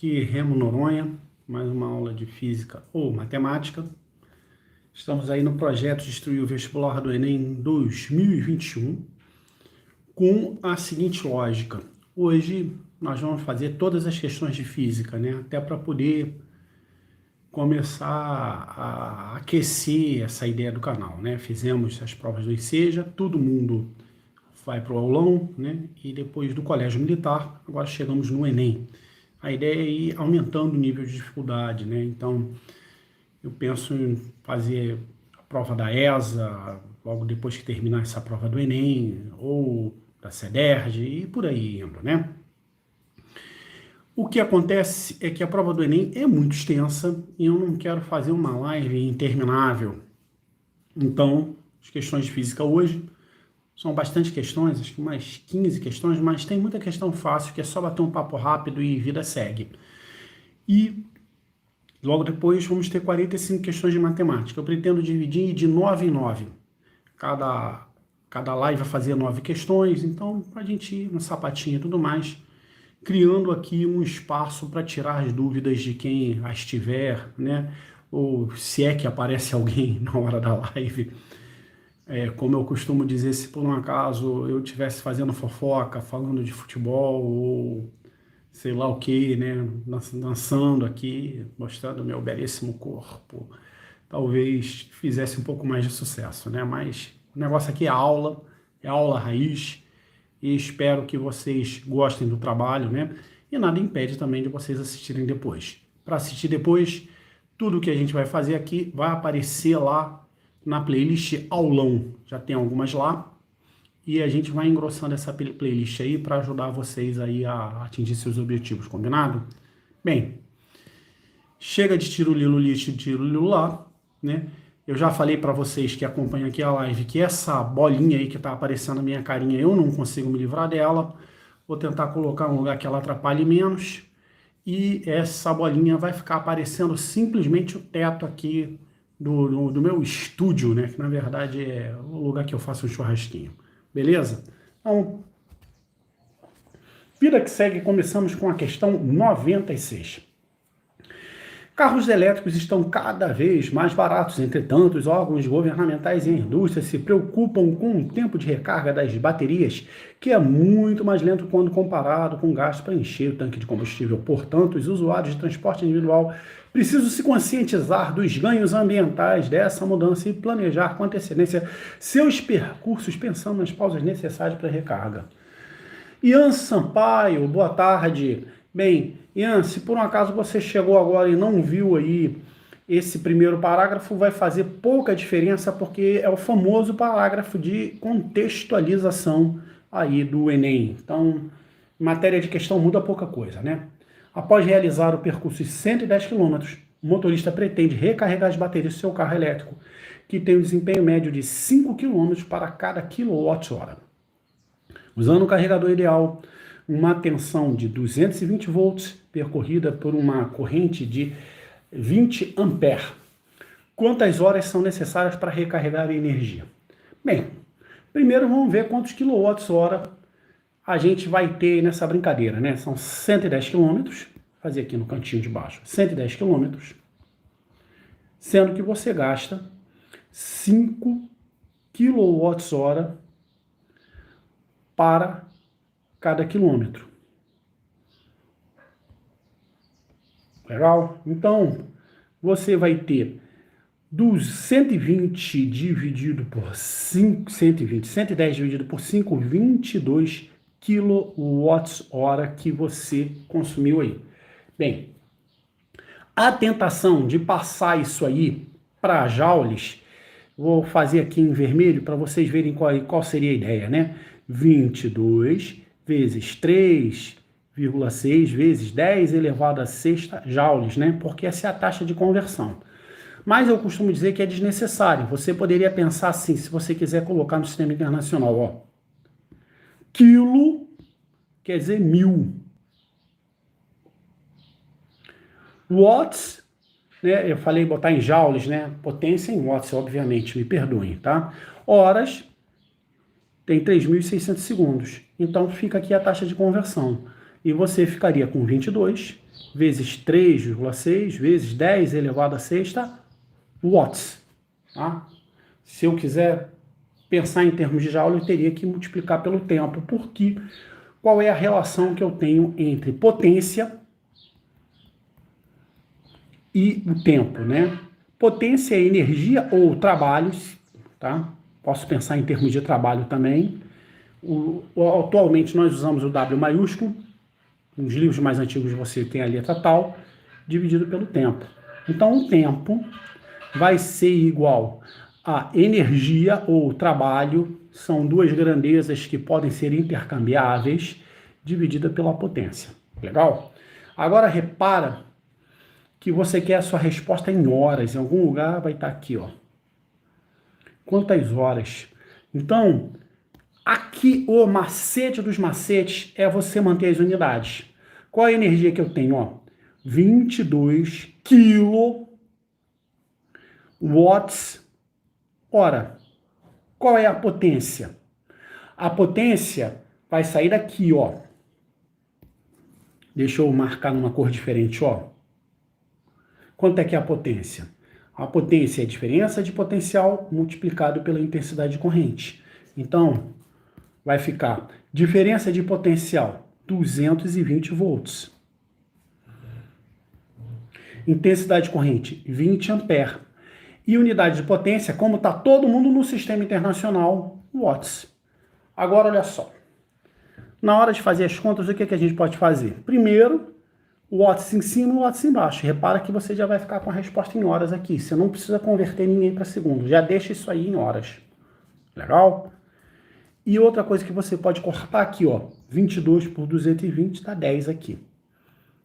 Aqui Remo Noronha, mais uma aula de física ou matemática. Estamos aí no projeto de instruir o vestibular do Enem 2021 com a seguinte lógica. Hoje nós vamos fazer todas as questões de física, né? Até para poder começar a aquecer essa ideia do canal, né? Fizemos as provas do ICEJA, todo mundo vai para o aulão, né? E depois do colégio militar, agora chegamos no Enem. A ideia é ir aumentando o nível de dificuldade, né? Então, eu penso em fazer a prova da ESA, logo depois que terminar essa prova do Enem, ou da CEDERJ, e por aí indo, né? O que acontece é que a prova do Enem é muito extensa e eu não quero fazer uma live interminável. Então, as questões de física hoje são bastante questões, acho que umas 15 questões, mas tem muita questão fácil, que é só bater um papo rápido e vida segue. E logo depois vamos ter 45 questões de matemática. Eu pretendo dividir de 9 em 9. Cada live vai fazer 9 questões, então a gente ir no sapatinho e tudo mais, criando aqui um espaço para tirar as dúvidas de quem as tiver, né? Ou se é que aparece alguém na hora da live. Como eu costumo dizer, se por um acaso eu estivesse fazendo fofoca, falando de futebol ou sei lá o que, né, dançando aqui, mostrando o meu belíssimo corpo, talvez fizesse um pouco mais de sucesso, né? Mas o negócio aqui é aula raiz, e espero que vocês gostem do trabalho, né? E nada impede também de vocês assistirem depois. Para assistir depois, tudo que a gente vai fazer aqui vai aparecer lá na playlist aulão, já tem algumas lá, e a gente vai engrossando essa playlist aí para ajudar vocês aí a atingir seus objetivos, combinado? Bem, chega de tirulilo lixo, tirulilo lá, né? Eu já falei para vocês que acompanham aqui a live que essa bolinha aí que tá aparecendo na minha carinha, eu não consigo me livrar dela. Vou tentar colocar um lugar que ela atrapalhe menos. E essa bolinha vai ficar aparecendo simplesmente o teto aqui do meu estúdio, né? Que na verdade é o lugar que eu faço um churrasquinho. Beleza? Então, vida que segue, começamos com a questão 96. Carros elétricos estão cada vez mais baratos, entretanto, os órgãos governamentais e a indústria se preocupam com o tempo de recarga das baterias, que é muito mais lento quando comparado com o gasto para encher o tanque de combustível. Portanto, os usuários de transporte individual precisam se conscientizar dos ganhos ambientais dessa mudança e planejar com antecedência seus percursos, pensando nas pausas necessárias para a recarga. Ian Sampaio, boa tarde. Bem, Ian, se por um acaso você chegou agora e não viu aí esse primeiro parágrafo, vai fazer pouca diferença, porque é o famoso parágrafo de contextualização aí do Enem. Então, em matéria de questão muda pouca coisa, né? Após realizar o percurso de 110 km, o motorista pretende recarregar as baterias do seu carro elétrico, que tem um desempenho médio de 5 km para cada kWh. Usando o carregador ideal, uma tensão de 220 volts percorrida por uma corrente de 20 amperes. Quantas horas são necessárias para recarregar a energia? Bem, primeiro vamos ver quantos quilowatts-hora a gente vai ter nessa brincadeira, né? São 110 km, fazer aqui no cantinho de baixo, 110 km, sendo que você gasta 5 kWh para cada quilômetro. Legal? Então, você vai ter dos 120 dividido por 5, 110 dividido por 5, 22 kWh que você consumiu aí. Bem, a tentação de passar isso aí para joules, vou fazer aqui em vermelho para vocês verem qual seria a ideia, né? 22 vezes 3,6 vezes 10 elevado a sexta joules, né? Porque essa é a taxa de conversão. Mas eu costumo dizer que é desnecessário. Você poderia pensar assim, se você quiser colocar no sistema internacional, ó. Quilo quer dizer 1000. Watts, né? Eu falei botar em joules, né? Potência em watts, obviamente, me perdoem, tá? Horas tem 3.600 segundos. Então, fica aqui a taxa de conversão. E você ficaria com 22 vezes 3,6 vezes 10 elevado a sexta watts. Tá? Se eu quiser pensar em termos de joule, eu teria que multiplicar pelo tempo, porque qual é a relação que eu tenho entre potência e o tempo, né? Potência é energia ou trabalhos, tá? Posso pensar em termos de trabalho também. Atualmente nós usamos o W maiúsculo, nos livros mais antigos você tem a letra tal, dividido pelo tempo. Então o tempo vai ser igual a energia ou trabalho, são duas grandezas que podem ser intercambiáveis, dividida pela potência. Legal? Agora repara que você quer a sua resposta em horas, em algum lugar vai estar aqui, ó. Quantas horas? Então, aqui o macete dos macetes é você manter as unidades. Qual é a energia que eu tenho? Ó? 22 kW hora. Qual é a potência? A potência vai sair daqui, ó. Deixa eu marcar numa cor diferente, ó. Quanto é que é a potência? A potência é a diferença de potencial multiplicado pela intensidade de corrente. Então, vai ficar diferença de potencial, 220 volts. Intensidade de corrente, 20 ampere. E unidade de potência, como está todo mundo no sistema internacional, watts. Agora, olha só. Na hora de fazer as contas, o que a gente pode fazer? Primeiro, watts em cima e watts embaixo. Repara que você já vai ficar com a resposta em horas aqui. Você não precisa converter ninguém para segundo. Já deixa isso aí em horas. Legal? E outra coisa que você pode cortar aqui, ó. 22 por 220 dá 10 aqui.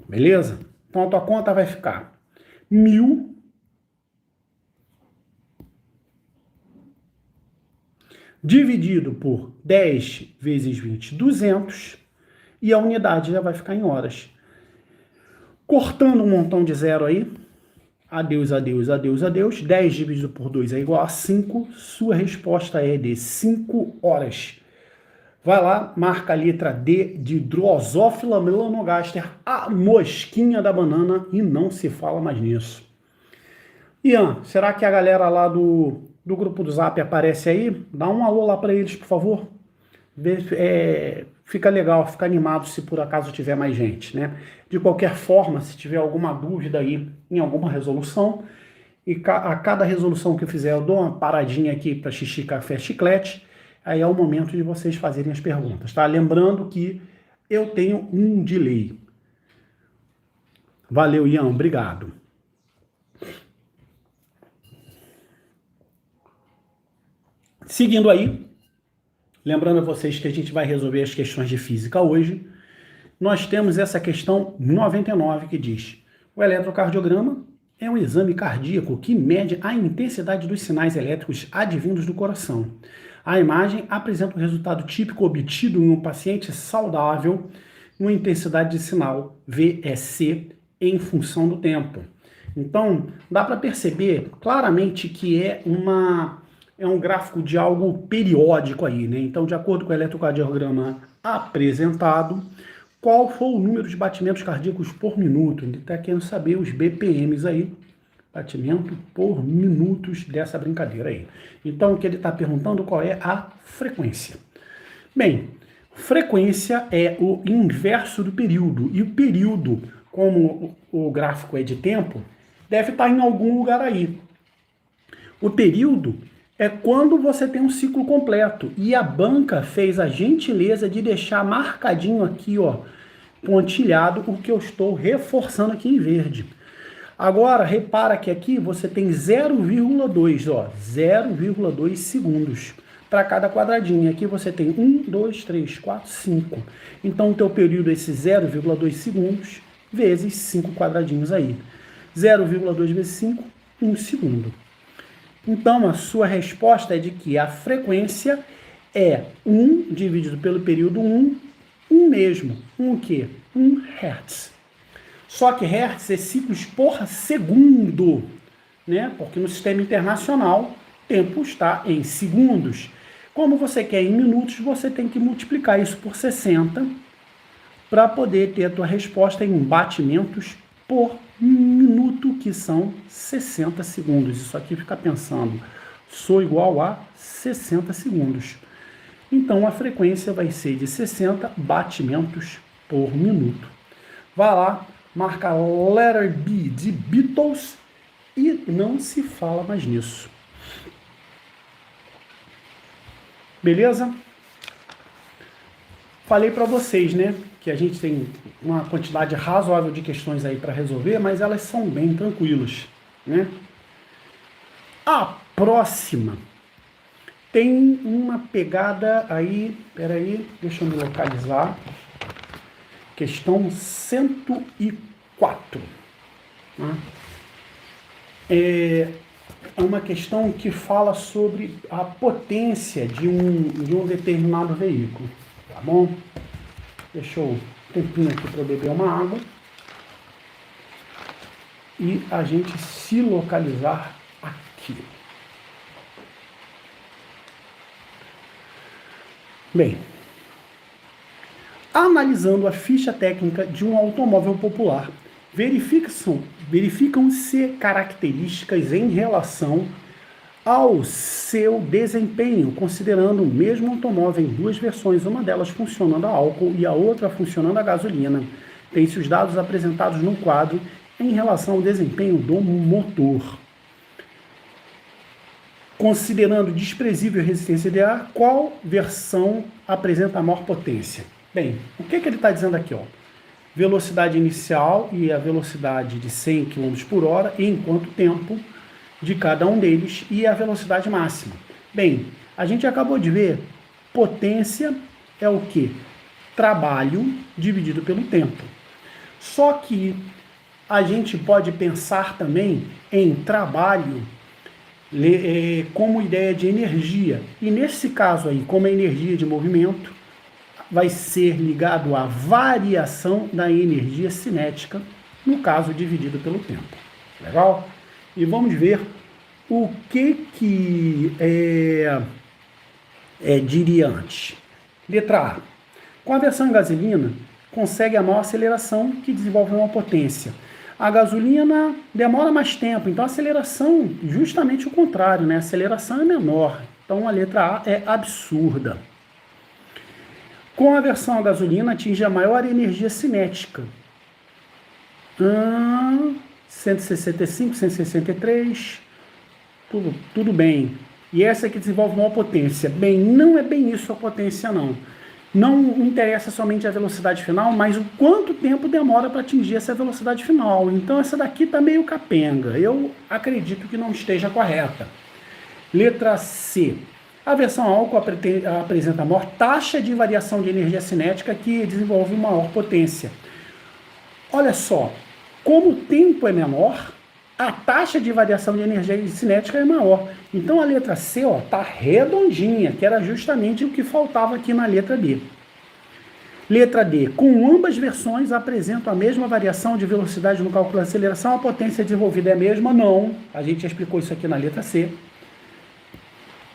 Beleza? Então a tua conta vai ficar 1.000 dividido por 10 vezes 20, 200. E a unidade já vai ficar em horas. Cortando um montão de zero aí. Adeus, adeus, adeus, adeus. 10 dividido por 2 é igual a 5. Sua resposta é de 5 horas. Vai lá, marca a letra D de Drosophila melanogaster, a mosquinha da banana, e não se fala mais nisso. Ian, será que a galera lá do grupo do Zap aparece aí? Dá um alô lá para eles, por favor. Fica legal, fica animado se por acaso tiver mais gente, né? De qualquer forma, se tiver alguma dúvida aí em alguma resolução, e a cada resolução que eu fizer, eu dou uma paradinha aqui para xixi, café, chiclete, aí é o momento de vocês fazerem as perguntas, tá? Lembrando que eu tenho um delay. Valeu, Ian, obrigado. Seguindo aí, lembrando a vocês que a gente vai resolver as questões de física hoje, nós temos essa questão 99 que diz: o eletrocardiograma é um exame cardíaco que mede a intensidade dos sinais elétricos advindos do coração. A imagem apresenta o resultado típico obtido em um paciente saudável, uma intensidade de sinal VEC em função do tempo. Então, dá para perceber claramente que é um gráfico de algo periódico aí, né? Então, de acordo com o eletrocardiograma apresentado, qual foi o número de batimentos cardíacos por minuto? Ele está querendo saber os BPMs aí, batimento por minutos dessa brincadeira aí. Então, o que ele está perguntando qual é a frequência. Bem, frequência é o inverso do período. E o período, como o gráfico é de tempo, deve estar em algum lugar aí. O período é quando você tem um ciclo completo. E a banca fez a gentileza de deixar marcadinho aqui, ó, pontilhado, o que eu estou reforçando aqui em verde. Agora, repara que aqui você tem 0,2, ó, 0,2 segundos para cada quadradinho. Aqui você tem 1, 2, 3, 4, 5. Então, o teu período é esse 0,2 segundos vezes 5 quadradinhos aí. 0,2 vezes 5, 1 segundo. Então, a sua resposta é de que a frequência é 1 dividido pelo período 1 mesmo. O quê? 1 Hz. Só que Hertz é ciclos por segundo, né? Porque no sistema internacional, tempo está em segundos. Como você quer em minutos, você tem que multiplicar isso por 60 para poder ter a tua resposta em batimentos por minuto, que são 60 segundos. Isso aqui fica pensando, sou igual a 60 segundos. Então, a frequência vai ser de 60 batimentos por minuto. Vai lá, marca letter B de Beatles e não se fala mais nisso. Beleza? Falei para vocês, né, que a gente tem uma quantidade razoável de questões aí para resolver, mas elas são bem tranquilas, né? A próxima tem uma pegada aí, peraí, deixa eu me localizar. Questão 104. Né? É uma questão que fala sobre a potência de um determinado veículo. Tá bom? Deixa eu um tempinho aqui para beber uma água. E a gente se localizar aqui. Bem, analisando a ficha técnica de um automóvel popular, verificam-se características em relação ao seu desempenho, considerando o mesmo automóvel em duas versões, uma delas funcionando a álcool e a outra funcionando a gasolina. Tem-se os dados apresentados no quadro em relação ao desempenho do motor. Considerando desprezível resistência de ar, qual versão apresenta a maior potência? Bem, o que ele está dizendo aqui? Ó? Velocidade inicial e a velocidade de 100 km por hora, e em quanto tempo de cada um deles, e a velocidade máxima. Bem, a gente acabou de ver, potência é o quê? Trabalho dividido pelo tempo. Só que a gente pode pensar também em trabalho como ideia de energia. E nesse caso aí, como é energia de movimento, vai ser ligado à variação da energia cinética, no caso dividido pelo tempo. Legal? E vamos ver o que diria antes. Letra A. Com a versão gasolina, consegue a maior aceleração, que desenvolve uma potência. A gasolina demora mais tempo, então a aceleração, justamente o contrário, né? A aceleração é menor. Então a letra A é absurda. Com a versão a gasolina, atinge a maior energia cinética. 165, 163, tudo bem. E essa aqui desenvolve maior potência. Bem, não é bem isso a potência, não. Não interessa somente a velocidade final, mas o quanto tempo demora para atingir essa velocidade final. Então essa daqui está meio capenga. Eu acredito que não esteja correta. Letra C. A versão álcool apresenta a maior taxa de variação de energia cinética, que desenvolve maior potência. Olha só, como o tempo é menor, a taxa de variação de energia cinética é maior. Então a letra C está redondinha, que era justamente o que faltava aqui na letra D. Letra D. Com ambas versões apresentam a mesma variação de velocidade no cálculo da aceleração, a potência desenvolvida é a mesma? Não. A gente já explicou isso aqui na letra C.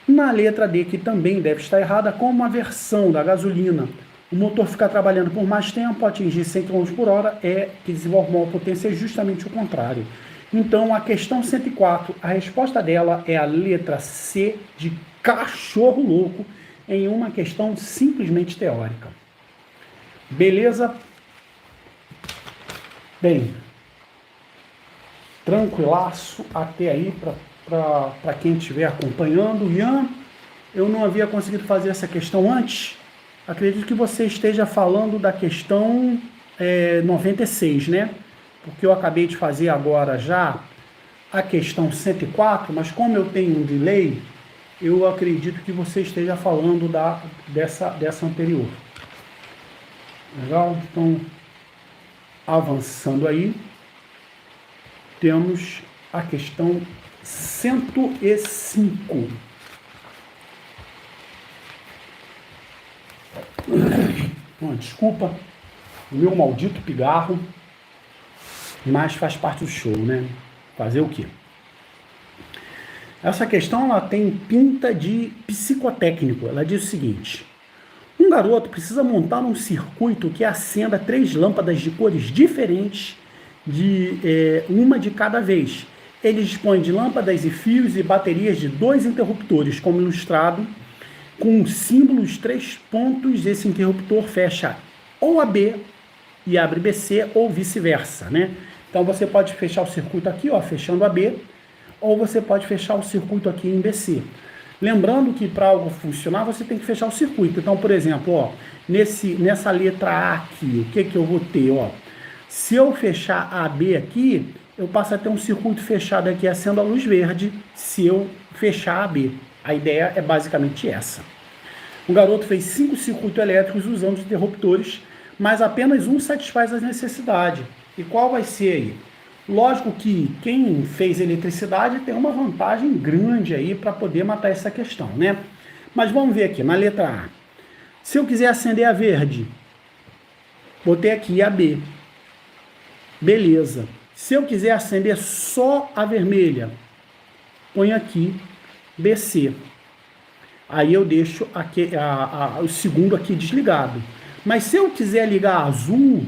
Na letra D, que também deve estar errada, como a versão da gasolina, o motor fica trabalhando por mais tempo, atingir 100 km por hora, que desenvolve maior potência, é justamente o contrário. Então, a questão 104, a resposta dela é a letra C de cachorro louco, em uma questão simplesmente teórica. Beleza? Bem, tranquilaço até aí para quem estiver acompanhando. Ian, eu não havia conseguido fazer essa questão antes. Acredito que você esteja falando da questão 96, né? Porque eu acabei de fazer agora já a questão 104, mas como eu tenho um delay, eu acredito que você esteja falando dessa anterior. Legal? Então, avançando aí, temos a questão 105. Desculpa o meu maldito pigarro, mas faz parte do show, né? Fazer o quê? Essa questão ela tem pinta de psicotécnico. Ela diz o seguinte: um garoto precisa montar um circuito que acenda 3 lâmpadas de cores diferentes, uma de cada vez. Ele dispõe de lâmpadas e fios e baterias de 2 interruptores, como ilustrado, com símbolos 3 pontos. Esse interruptor fecha ou AB e abre BC, ou vice-versa, né? Então você pode fechar o circuito aqui, ó, fechando AB, ou você pode fechar o circuito aqui em BC. Lembrando que para algo funcionar, você tem que fechar o circuito. Então, por exemplo, ó, nessa letra A aqui, o que eu vou ter? Ó? Se eu fechar AB aqui, eu passo a ter um circuito fechado aqui, acendo a luz verde, se eu fechar AB. A ideia é basicamente essa. O garoto fez 5 circuitos elétricos usando os interruptores, mas apenas um satisfaz as necessidades. E qual vai ser aí? Lógico que quem fez eletricidade tem uma vantagem grande aí para poder matar essa questão, né? Mas vamos ver aqui, na letra A. Se eu quiser acender a verde, botei aqui a B. Beleza. Se eu quiser acender só a vermelha, ponho aqui BC. Aí eu deixo aqui, o segundo aqui desligado. Mas se eu quiser ligar a azul,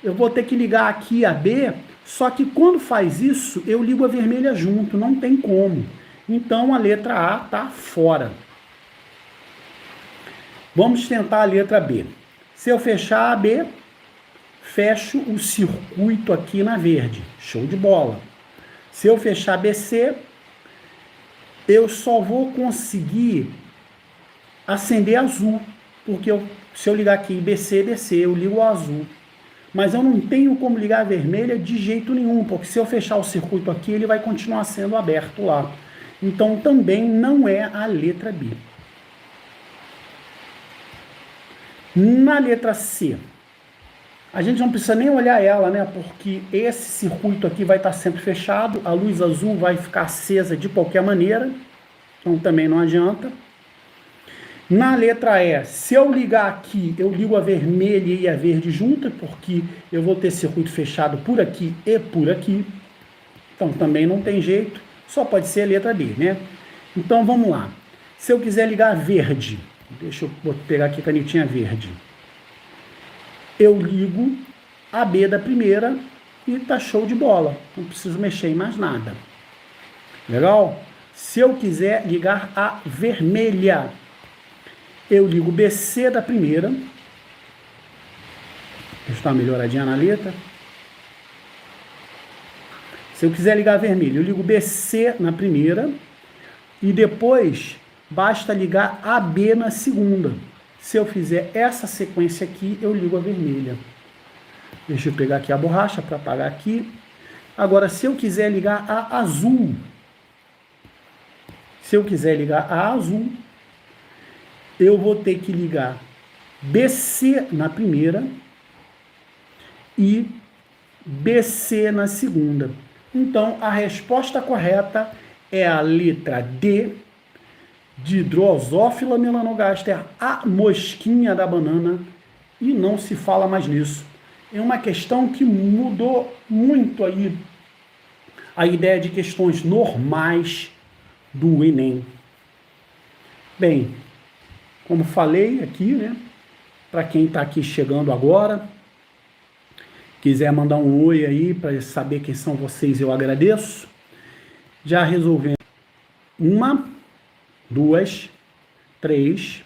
eu vou ter que ligar aqui a B, só que quando faz isso, eu ligo a vermelha junto, não tem como. Então a letra A está fora. Vamos tentar a letra B. Se eu fechar a B, fecho o circuito aqui na verde. Show de bola. Se eu fechar BC, eu só vou conseguir acender azul, porque se eu ligar aqui em BC, eu ligo o azul. Mas eu não tenho como ligar a vermelha de jeito nenhum, porque se eu fechar o circuito aqui, ele vai continuar sendo aberto lá. Então também não é a letra B. Na letra C, a gente não precisa nem olhar ela, né? Porque esse circuito aqui vai estar sempre fechado, a luz azul vai ficar acesa de qualquer maneira, então também não adianta. Na letra E, se eu ligar aqui, eu ligo a vermelha e a verde junto, porque eu vou ter circuito fechado por aqui e por aqui. Então também não tem jeito, só pode ser a letra D, né? Então vamos lá. Se eu quiser ligar a verde, deixa eu pegar aqui a canetinha verde. Eu ligo a B da primeira e tá show de bola. Não preciso mexer em mais nada. Legal? Se eu quiser ligar a vermelha, eu ligo BC da primeira. Deixa eu dar uma melhoradinha na letra. Se eu quiser ligar a vermelha, eu ligo BC na primeira. E depois, basta ligar AB na segunda. Se eu fizer essa sequência aqui, eu ligo a vermelha. Deixa eu pegar aqui a borracha para apagar aqui. Agora, se eu quiser ligar a azul, eu vou ter que ligar BC na primeira e BC na segunda. Então, a resposta correta é a letra D, de Drosophila melanogaster, a mosquinha da banana, e não se fala mais nisso. É uma questão que mudou muito aí a ideia de questões normais do Enem. Bem, como falei aqui, né, para quem está aqui chegando agora, quiser mandar um oi aí para saber quem são vocês, eu agradeço. Já resolvemos 1, 2, 3,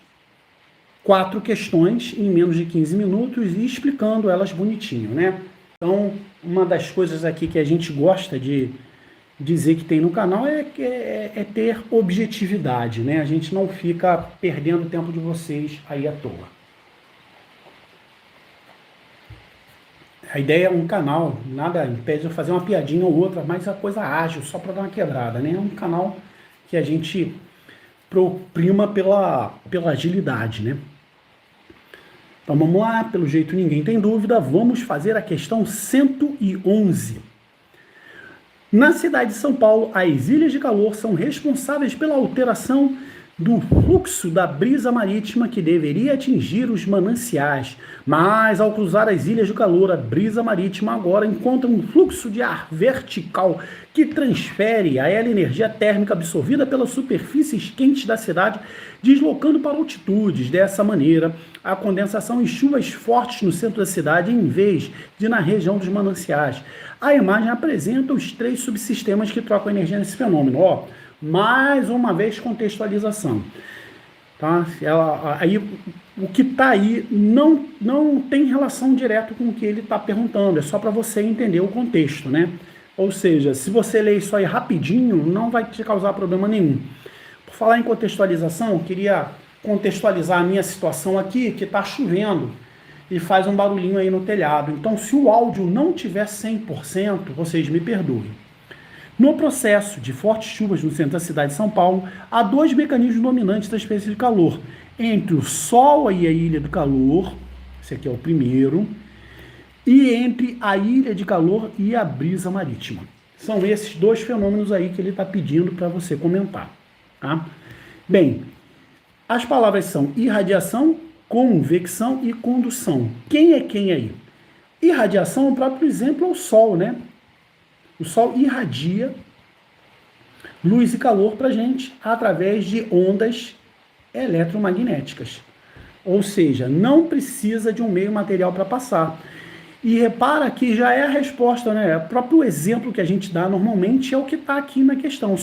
4 questões em menos de 15 minutos e explicando elas bonitinho, né? Então, uma das coisas aqui que a gente gosta de dizer que tem no canal é ter objetividade, né? A gente não fica perdendo o tempo de vocês aí à toa. A ideia é um canal, nada impede de eu fazer uma piadinha ou outra, mas a coisa ágil, só para dar uma quebrada, né? É um canal que a gente prima pela agilidade, né? Então vamos lá, pelo jeito ninguém tem dúvida, vamos fazer a questão 111. Na cidade de São Paulo, as ilhas de calor são responsáveis pela alteração do fluxo da brisa marítima que deveria atingir os mananciais, mas ao cruzar as ilhas de calor, a brisa marítima agora encontra um fluxo de ar vertical que transfere a ela energia térmica absorvida pelas superfícies quentes da cidade, deslocando para altitudes. Dessa maneira, a condensação e chuvas fortes no centro da cidade, em vez de na região dos mananciais. A imagem apresenta os 3 subsistemas que trocam energia nesse fenômeno. Ó, mais uma vez, contextualização. Tá? Aí, o que está aí não tem relação direta com o que ele está perguntando, é só para você entender o contexto, né? Ou seja, se você ler isso aí rapidinho, não vai te causar problema nenhum. Por falar em contextualização, eu queria contextualizar a minha situação aqui, que está chovendo e faz um barulhinho aí no telhado. Então, se o áudio não tiver 100%, vocês me perdoem. No processo de fortes chuvas no centro da cidade de São Paulo, há 2 mecanismos dominantes da espécie de calor. Entre o Sol e a ilha de calor, esse aqui é o primeiro, e entre a ilha de calor e a brisa marítima. São esses 2 fenômenos aí que ele está pedindo para você comentar. Tá? Bem, as palavras são irradiação, convecção e condução. Quem é quem aí? Irradiação, o próprio exemplo é o Sol, né? O Sol irradia luz e calor para a gente através de ondas eletromagnéticas. Ou seja, não precisa de um meio material para passar. E repara que já é a resposta, né? O próprio exemplo que a gente dá normalmente é o que está aqui na questão.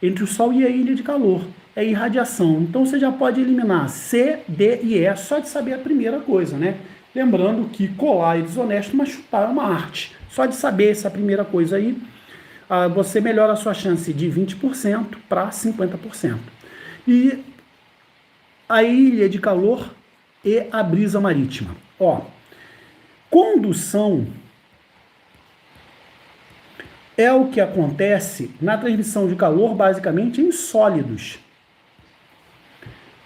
Entre o Sol e a ilha de calor. É irradiação. Então você já pode eliminar C, D e E só de saber a primeira coisa, né? Lembrando que colar é desonesto, mas chutar é uma arte. Só de saber essa primeira coisa aí, você melhora a sua chance de 20% para 50%. E a ilha de calor e a brisa marítima. Ó, condução é o que acontece na transmissão de calor, basicamente, em sólidos.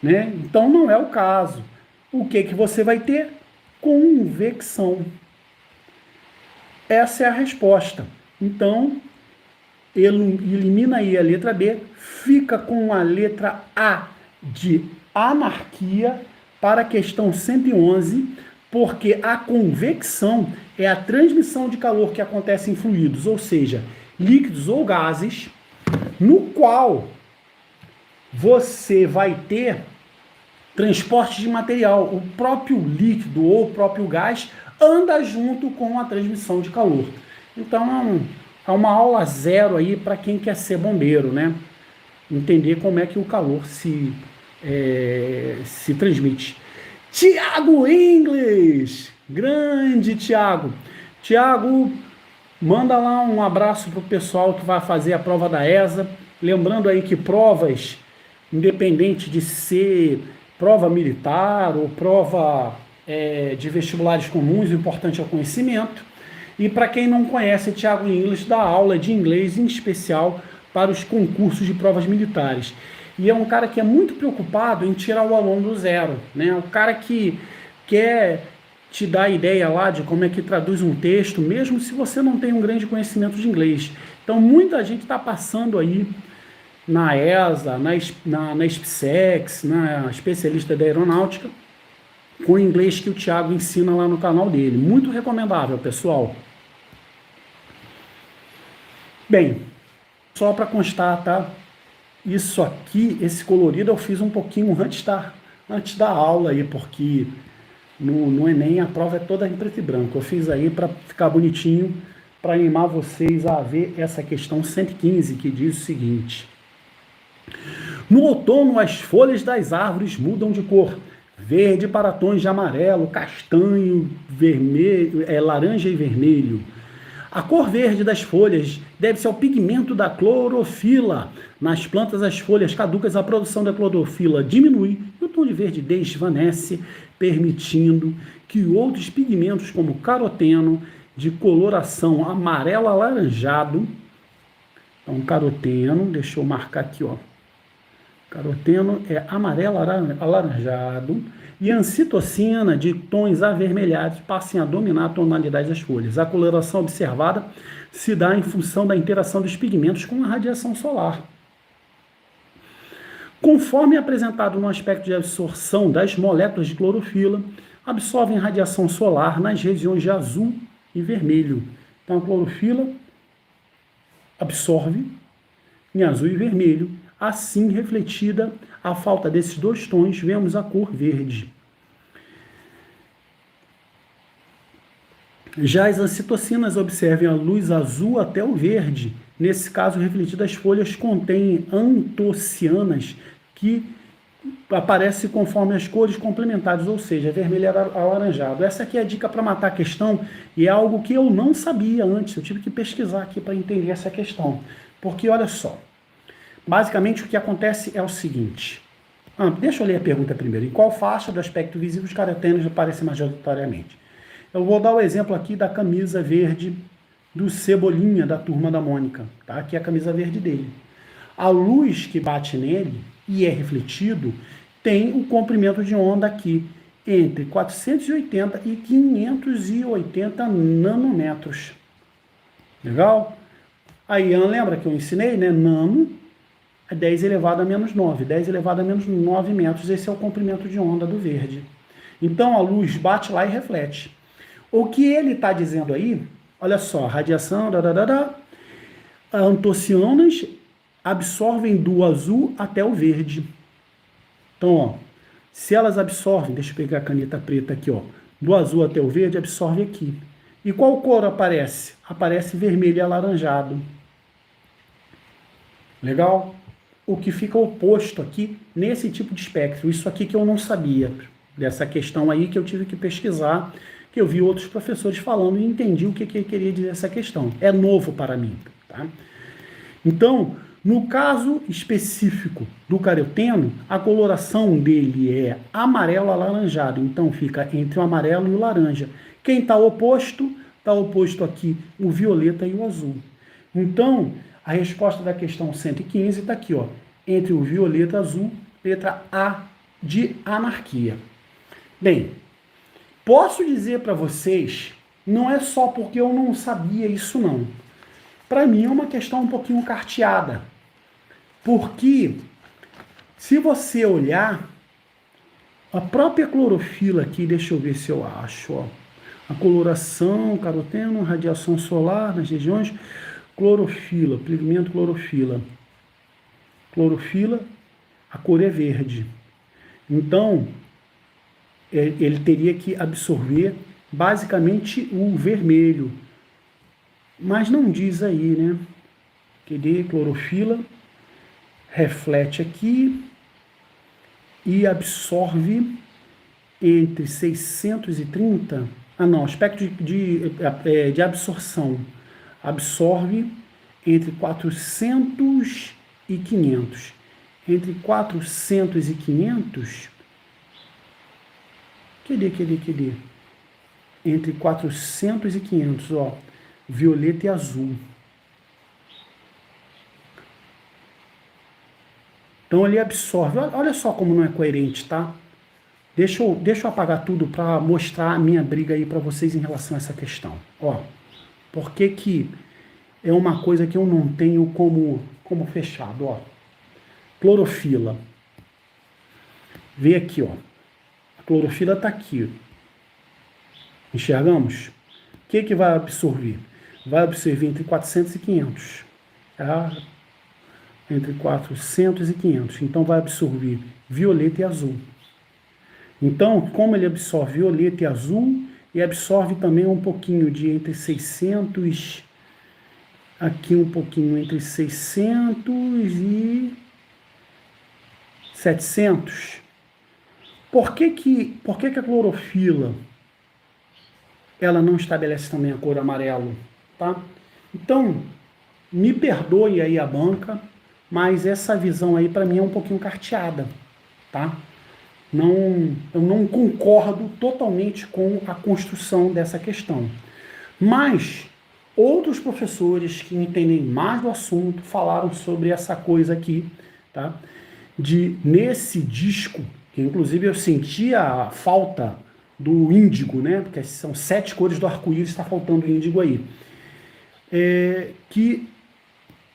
Né? Então, não é o caso. O que você vai ter? Convecção. Essa é a resposta. Então, ele elimina aí a letra B, fica com a letra A de anarquia para a questão 111, porque a convecção é a transmissão de calor que acontece em fluidos, ou seja, líquidos ou gases, no qual você vai ter transporte de material. O próprio líquido ou o próprio gás anda junto com a transmissão de calor. Então, é uma aula zero aí para quem quer ser bombeiro, né? Entender como é que o calor se transmite. Tiago English! Grande Tiago! Tiago, manda lá um abraço para o pessoal que vai fazer a prova da ESA. Lembrando aí que provas, independente de ser prova militar ou prova de vestibulares comuns, o importante é o conhecimento. E para quem não conhece, Tiago English dá aula de inglês em especial para os concursos de provas militares. E é um cara que é muito preocupado em tirar o aluno do zero, né? O cara que quer te dar a ideia lá de como é que traduz um texto, mesmo se você não tem um grande conhecimento de inglês. Então, muita gente está passando aí na ESA, na SpaceX, na especialista da aeronáutica, com o inglês que o Tiago ensina lá no canal dele. Muito recomendável, pessoal. Bem, só para constar, tá? Isso aqui, esse colorido, eu fiz um pouquinho antes da aula aí, porque no Enem a prova é toda em preto e branco. Eu fiz aí para ficar bonitinho, para animar vocês a ver essa questão 115, que diz o seguinte: no outono, as folhas das árvores mudam de cor. Verde para tons de amarelo, castanho, vermelho, laranja e vermelho. A cor verde das folhas deve-se ao pigmento da clorofila. Nas plantas, as folhas caducas, a produção da clorofila diminui e o tom de verde desvanece, permitindo que outros pigmentos, como caroteno, de coloração amarelo alaranjado, então caroteno, deixa eu marcar aqui, ó. Caroteno é amarelo alaranjado e ancitocina de tons avermelhados passem a dominar a tonalidade das folhas. A coloração observada se dá em função da interação dos pigmentos com a radiação solar. Conforme apresentado no aspecto de absorção das moléculas de clorofila, absorvem radiação solar nas regiões de azul e vermelho. Então, a clorofila absorve em azul e vermelho. Assim, refletida a falta desses dois tons, vemos a cor verde. Já as citocinas observem a luz azul até o verde. Nesse caso, refletidas, as folhas contêm antocianas que aparecem conforme as cores complementares, ou seja, vermelho alaranjado. Essa aqui é a dica para matar a questão e é algo que eu não sabia antes. Eu tive que pesquisar aqui para entender essa questão. Porque, olha só, basicamente o que acontece é o seguinte. Deixa eu ler a pergunta primeiro. Em qual faixa do aspecto visível os carotênios aparecem majoritariamente? Eu vou dar o exemplo aqui da camisa verde do Cebolinha, da Turma da Mônica. Tá? Aqui é a camisa verde dele. A luz que bate nele e é refletido tem o comprimento de onda aqui entre 480 e 580 nanômetros. Legal? Aí, lembra que eu ensinei, né? Nano é 10 elevado a menos 9. 10 elevado a menos 9 metros. Esse é o comprimento de onda do verde. Então, a luz bate lá e reflete. O que ele está dizendo aí, olha só, radiação, antocianas absorvem do azul até o verde. Então, ó, se elas absorvem, deixa eu pegar a caneta preta aqui, ó, do azul até o verde, absorve aqui. E qual cor aparece? Aparece vermelho e alaranjado. Legal? O que fica oposto aqui nesse tipo de espectro. Isso aqui que eu não sabia, dessa questão aí que eu tive que pesquisar, que eu vi outros professores falando e entendi o que queria dizer essa questão. É novo para mim. Tá? Então, no caso específico do caroteno, a coloração dele é amarelo alaranjado. Então, fica entre o amarelo e o laranja. Quem está oposto aqui o violeta e o azul. Então, a resposta da questão 115 está aqui, ó, entre o violeta e o azul, letra A de anarquia. Bem, posso dizer para vocês, não é só porque eu não sabia isso não. Para mim é uma questão um pouquinho carteada. Porque se você olhar a própria clorofila aqui, deixa eu ver se eu acho, ó, a coloração, caroteno, radiação solar nas regiões, clorofila, pigmento clorofila. Clorofila, a cor é verde. Então, ele teria que absorver basicamente o vermelho. Mas não diz aí, né? Cadê? Clorofila reflete aqui e absorve entre 630... aspecto de absorção. Absorve entre 400 e 500. Entre 400 e 500... Cadê? Entre 400 e 500, ó. Violeta e azul. Então ele absorve. Olha só como não é coerente, tá? Deixa eu apagar tudo para mostrar a minha briga aí para vocês em relação a essa questão. Ó, por que é uma coisa que eu não tenho como fechado, ó. Clorofila. Vê aqui, ó. A clorofila está aqui. Enxergamos? O que vai absorver? Vai absorver entre 400 e 500. Tá? Entre 400 e 500. Então, vai absorver violeta e azul. Então, como ele absorve violeta e azul, e absorve também um pouquinho de entre 600, aqui um pouquinho entre 600 e 700. Por que a clorofila ela não estabelece também a cor amarelo? Tá? Então, me perdoe aí a banca, mas essa visão aí para mim é um pouquinho carteada. Tá? Eu não concordo totalmente com a construção dessa questão. Mas outros professores que entendem mais do assunto falaram sobre essa coisa aqui, tá? Nesse disco, que inclusive eu senti a falta do índigo, né? Porque são 7 cores do arco-íris, está faltando índigo aí. Que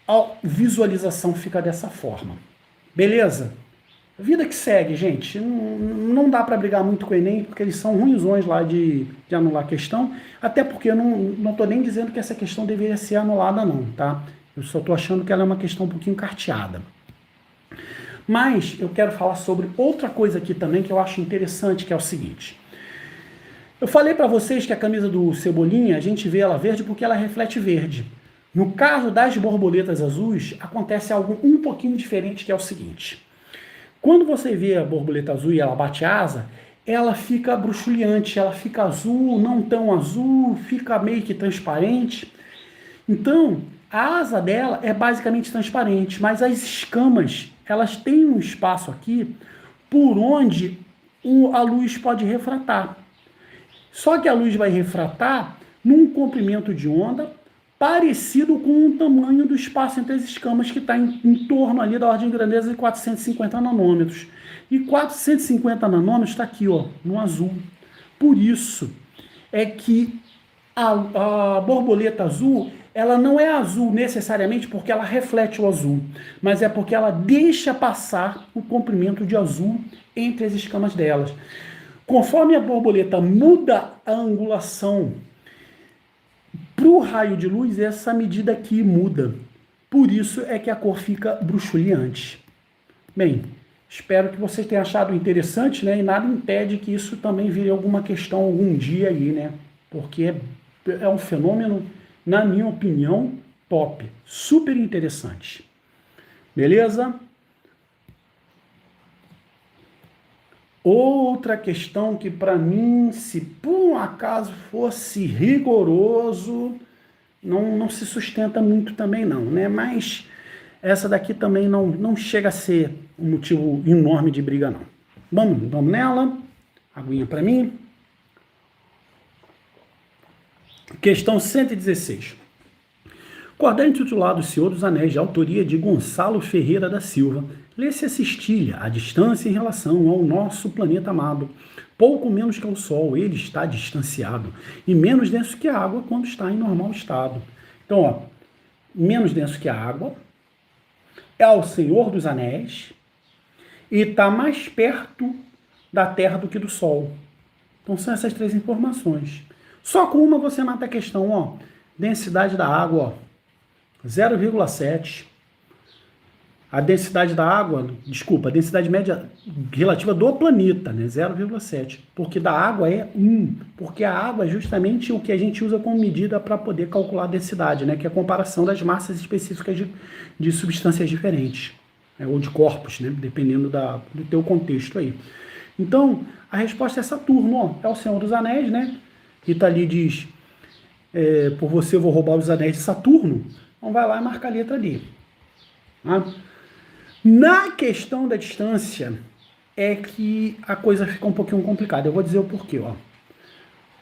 a visualização fica dessa forma. Beleza? Vida que segue, gente. Não dá para brigar muito com o Enem, porque eles são ruinzões lá de anular a questão, até porque eu não estou nem dizendo que essa questão deveria ser anulada, não, tá? Eu só estou achando que ela é uma questão um pouquinho carteada. Mas eu quero falar sobre outra coisa aqui também que eu acho interessante, que é o seguinte. Eu falei para vocês que a camisa do Cebolinha, a gente vê ela verde porque ela reflete verde. No caso das borboletas azuis, acontece algo um pouquinho diferente, que é o seguinte. Quando você vê a borboleta azul e ela bate asa, ela fica bruxuleante, ela fica azul, não tão azul, fica meio que transparente. Então, a asa dela é basicamente transparente, mas as escamas, elas têm um espaço aqui por onde a luz pode refratar. Só que a luz vai refratar num comprimento de onda parecido com o tamanho do espaço entre as escamas, que está em torno ali da ordem de grandeza de 450 nanômetros. E 450 nanômetros está aqui, ó, no azul. Por isso é que a borboleta azul, ela não é azul necessariamente porque ela reflete o azul, mas é porque ela deixa passar o comprimento de azul entre as escamas delas. Conforme a borboleta muda a angulação para o raio de luz, essa medida aqui muda. Por isso é que a cor fica bruxuleante. Bem, espero que vocês tenham achado interessante, né? E nada impede que isso também vire alguma questão algum dia aí, né? Porque é um fenômeno, na minha opinião, top. Super interessante. Beleza? Outra questão que para mim, se por um acaso fosse rigoroso, não se sustenta muito também não, né? Mas essa daqui também não chega a ser um motivo enorme de briga não. Vamos nela. Aguinha para mim. Questão 116. Cordel intitulado Senhor dos Anéis, de autoria de Gonçalo Ferreira da Silva, lê-se a cestilha, a distância em relação ao nosso planeta amado. Pouco menos que ao Sol, ele está distanciado, e menos denso que a água quando está em normal estado. Então, ó, menos denso que a água, é o Senhor dos Anéis, e está mais perto da Terra do que do Sol. Então, são essas três informações. Só com uma você mata a questão, ó. Densidade da água, ó. 0,7. A densidade da água, desculpa, a densidade média relativa do planeta, né? 0,7. Porque da água é 1. Porque a água é justamente o que a gente usa como medida para poder calcular a densidade, né? Que é a comparação das massas específicas de substâncias diferentes, né? Ou de corpos, né? Dependendo do teu contexto aí. Então, a resposta é Saturno, ó. É o Senhor dos Anéis, né? Rita Lee diz, por você eu vou roubar os anéis de Saturno. Então vai lá e marca a letra ali. Tá? Na questão da distância, é que a coisa fica um pouquinho complicada. Eu vou dizer o porquê. Ó.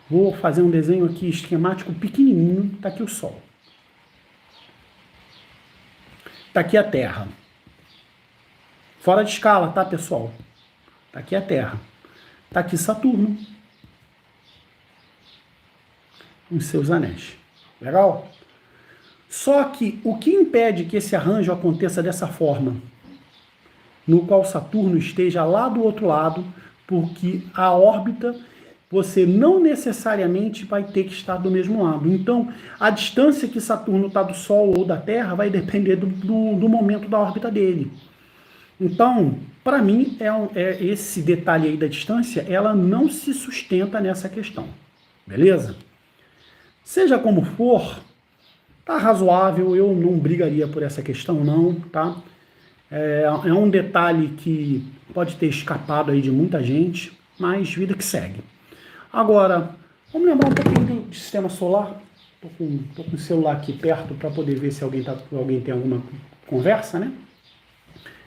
Vou fazer um desenho aqui esquemático pequenininho. Está aqui o Sol. Está aqui a Terra. Fora de escala, tá, pessoal? Está aqui a Terra. Está aqui Saturno. Os seus anéis. Legal? Só que o que impede que esse arranjo aconteça dessa forma, no qual Saturno esteja lá do outro lado, porque a órbita você não necessariamente vai ter que estar do mesmo lado. Então, a distância que Saturno está do Sol ou da Terra vai depender do momento da órbita dele. Então, para mim, esse detalhe aí da distância, ela não se sustenta nessa questão. Beleza? Seja como for, tá razoável, eu não brigaria por essa questão não, tá? É um detalhe que pode ter escapado aí de muita gente, mas vida que segue. Agora, vamos lembrar um pouquinho do sistema solar. Tô com o celular aqui perto para poder ver se alguém tem alguma conversa, né?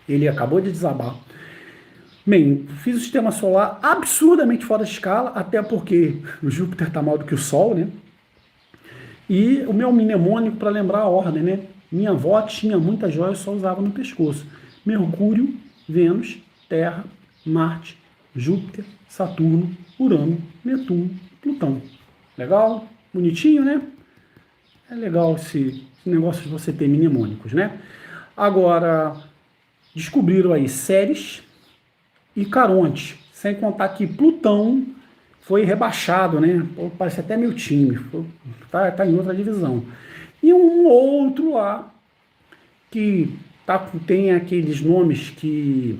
Ele acabou de desabar. Bem, fiz o sistema solar absurdamente fora de escala, até porque o Júpiter tá maior do que o Sol, né? E o meu mnemônico para lembrar a ordem, né? Minha avó tinha muitas joias, só usava no pescoço. Mercúrio, Vênus, Terra, Marte, Júpiter, Saturno, Urano, Netuno, Plutão. Legal? Bonitinho, né? É legal esse negócio de você ter mnemônicos, né? Agora, descobriram aí Ceres, e Caronte. Sem contar que Plutão foi rebaixado, né? Pô, parece até meu time, tá em outra divisão. E um outro lá, que tem aqueles nomes que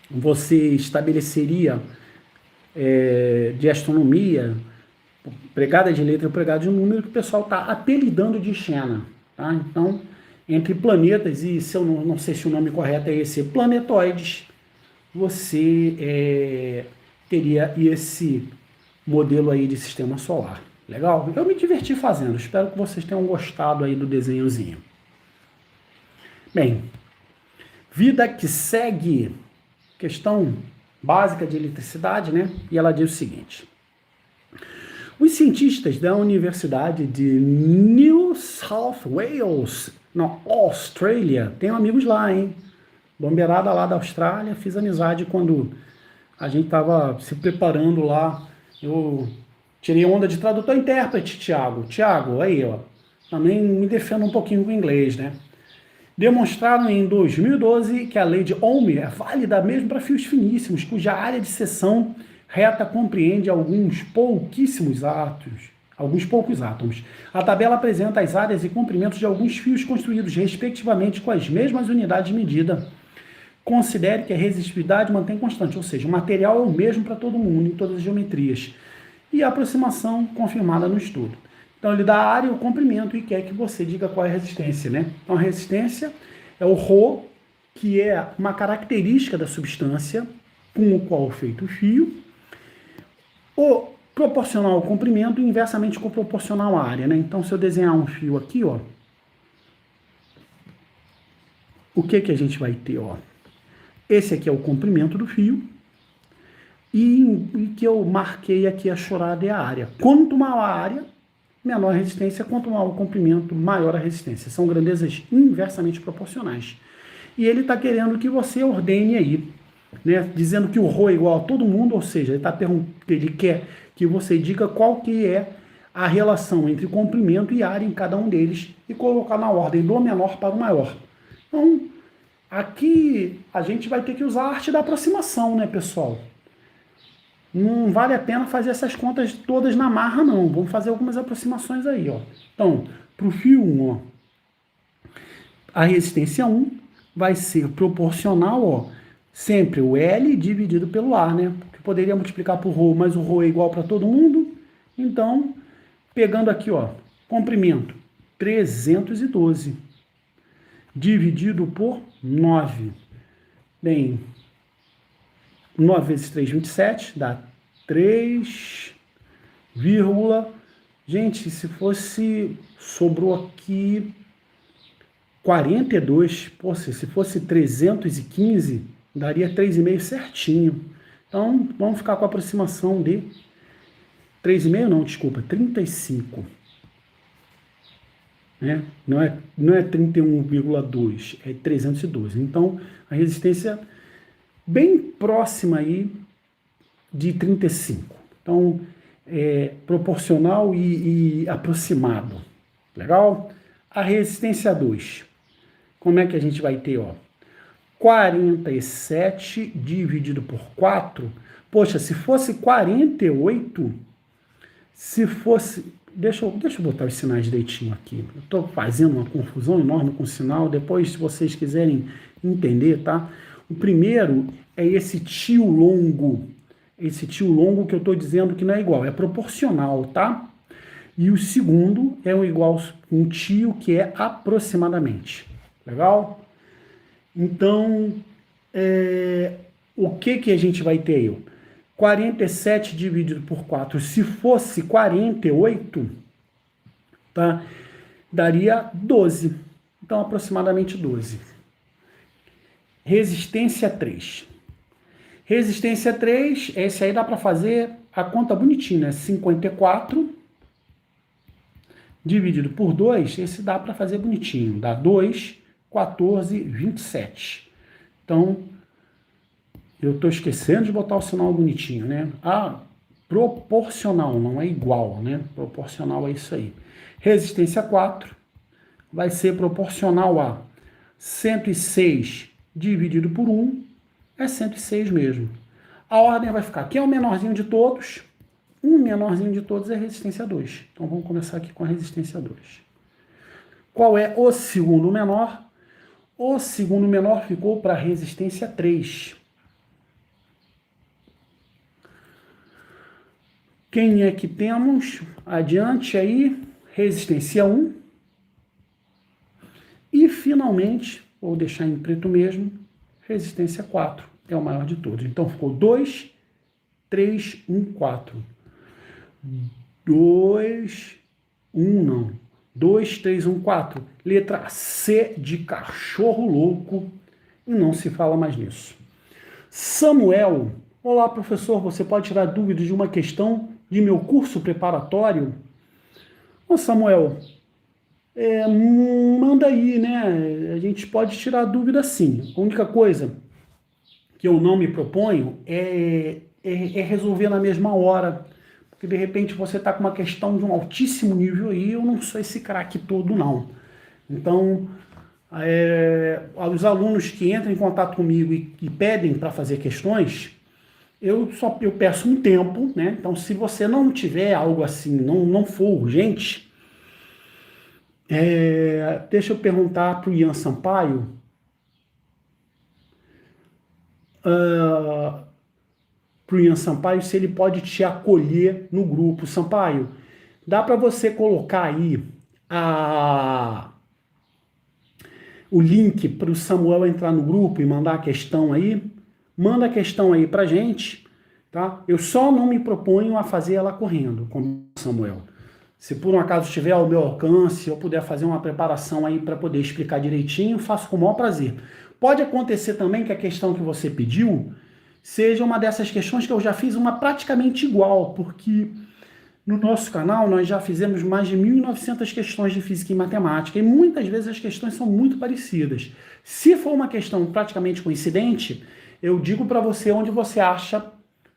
você estabeleceria de astronomia, pregada de letra e pregada de número, que o pessoal está apelidando de Xena. Tá? Então, entre planetas, e se eu não sei se o nome correto é esse, planetoides, você teria esse modelo aí de sistema solar. Legal? Eu me diverti fazendo, espero que vocês tenham gostado aí do desenhozinho. Bem, vida que segue, questão básica de eletricidade, né? E ela diz o seguinte: os cientistas da Universidade de New South Wales, na Austrália, tenho amigos lá, hein? Bombeirada lá da Austrália, fiz amizade quando a gente estava se preparando lá. Eu tirei onda de tradutor e intérprete, Tiago. Tiago, aí, ó. Também me defendo um pouquinho com o inglês, né? Demonstraram em 2012 que a lei de Ohm é válida mesmo para fios finíssimos, cuja área de seção reta compreende alguns poucos átomos. A tabela apresenta as áreas e comprimentos de alguns fios construídos, respectivamente, com as mesmas unidades de medida. Considere que a resistividade mantém constante, ou seja, o material é o mesmo para todo mundo, em todas as geometrias. E a aproximação confirmada no estudo. Então, ele dá a área e o comprimento e quer que você diga qual é a resistência, né? Então, a resistência é o ρ, que é uma característica da substância com o qual é feito o fio. O proporcional ao comprimento e inversamente proporcional à área, né? Então, se eu desenhar um fio aqui, ó, o que a gente vai ter, ó? Esse aqui é o comprimento do fio e que eu marquei aqui a chorada é a área. Quanto maior a área, menor a resistência, quanto maior o comprimento, maior a resistência. São grandezas inversamente proporcionais. E ele está querendo que você ordene aí, né, dizendo que o ρ é igual a todo mundo, ou seja, ele quer que você diga qual que é a relação entre comprimento e área em cada um deles e colocar na ordem do menor para o maior. Então, aqui a gente vai ter que usar a arte da aproximação, né, pessoal? Não vale a pena fazer essas contas todas na marra, não. Vamos fazer algumas aproximações aí, ó. Então, para o fio 1, ó, a resistência 1 vai ser proporcional, ó, sempre o L dividido pelo A, né? Porque poderia multiplicar por ρ, mas o ρ é igual para todo mundo. Então, pegando aqui, ó, comprimento 312 dividido por 9. Bem, 9 vezes 3, 27, dá 3, gente, se fosse, sobrou aqui 42, poxa, se fosse 315, daria 3,5 certinho. Então, vamos ficar com a aproximação de 3,5 não, desculpa, 35. Né? Não é 31,2, é 312. Então, a resistência bem próxima aí de 35. Então, é proporcional e aproximado. Legal? A resistência 2. Como é que a gente vai ter, ó? 47 dividido por 4. Poxa, se fosse 48, se fosse... Deixa eu botar os sinais direitinho aqui. Eu estou fazendo uma confusão enorme com o sinal. Depois, se vocês quiserem entender, tá? O primeiro é esse tio longo. Esse tio longo que eu estou dizendo que não é igual, é proporcional, tá? E o segundo é um tio que é aproximadamente. Legal? Então, o que a gente vai ter aí? 47 dividido por 4, se fosse 48, tá? Daria 12. Então, aproximadamente 12. Resistência 3. Resistência 3, esse aí dá para fazer a conta bonitinha, né? 54 dividido por 2, esse dá para fazer bonitinho. Dá 2, 14, 27. Então, eu estou esquecendo de botar o sinal bonitinho, né? Proporcional, não é igual, né? Proporcional é isso aí. Resistência 4 vai ser proporcional a 106 dividido por 1, é 106 mesmo. A ordem vai ficar, quem é o menorzinho de todos? O menorzinho de todos é resistência 2. Então vamos começar aqui com a resistência 2. Qual é o segundo menor? O segundo menor ficou para a resistência 3. Quem é que temos? Adiante aí, resistência 1. E finalmente, vou deixar em preto mesmo, resistência 4. É o maior de todos. Então ficou 2, 3, 1, 4. 2, 1 não. 2, 3, 1, 4. Letra C de cachorro louco. E não se fala mais nisso. Samuel. Olá, professor. Você pode tirar dúvidas de uma questão de meu curso preparatório? Ô, Samuel, manda aí, né? A gente pode tirar dúvida sim. A única coisa que eu não me proponho é resolver na mesma hora. Porque de repente você está com uma questão de um altíssimo nível aí, eu não sou esse craque todo, não. Então, os alunos que entram em contato comigo e pedem para fazer questões, eu peço um tempo, né? Então, se você não tiver algo assim, não for urgente, deixa eu perguntar para o Ian Sampaio. Para o Ian Sampaio se ele pode te acolher no grupo. Sampaio, dá para você colocar aí o link para o Samuel entrar no grupo e mandar a questão aí? Manda a questão aí para gente, tá? Eu só não me proponho a fazer ela correndo, como o Samuel. Se por um acaso estiver ao meu alcance, eu puder fazer uma preparação aí para poder explicar direitinho, faço com o maior prazer. Pode acontecer também que a questão que você pediu seja uma dessas questões que eu já fiz uma praticamente igual, porque no nosso canal nós já fizemos mais de 1.900 questões de física e matemática, e muitas vezes as questões são muito parecidas. Se for uma questão praticamente coincidente, eu digo para você onde você acha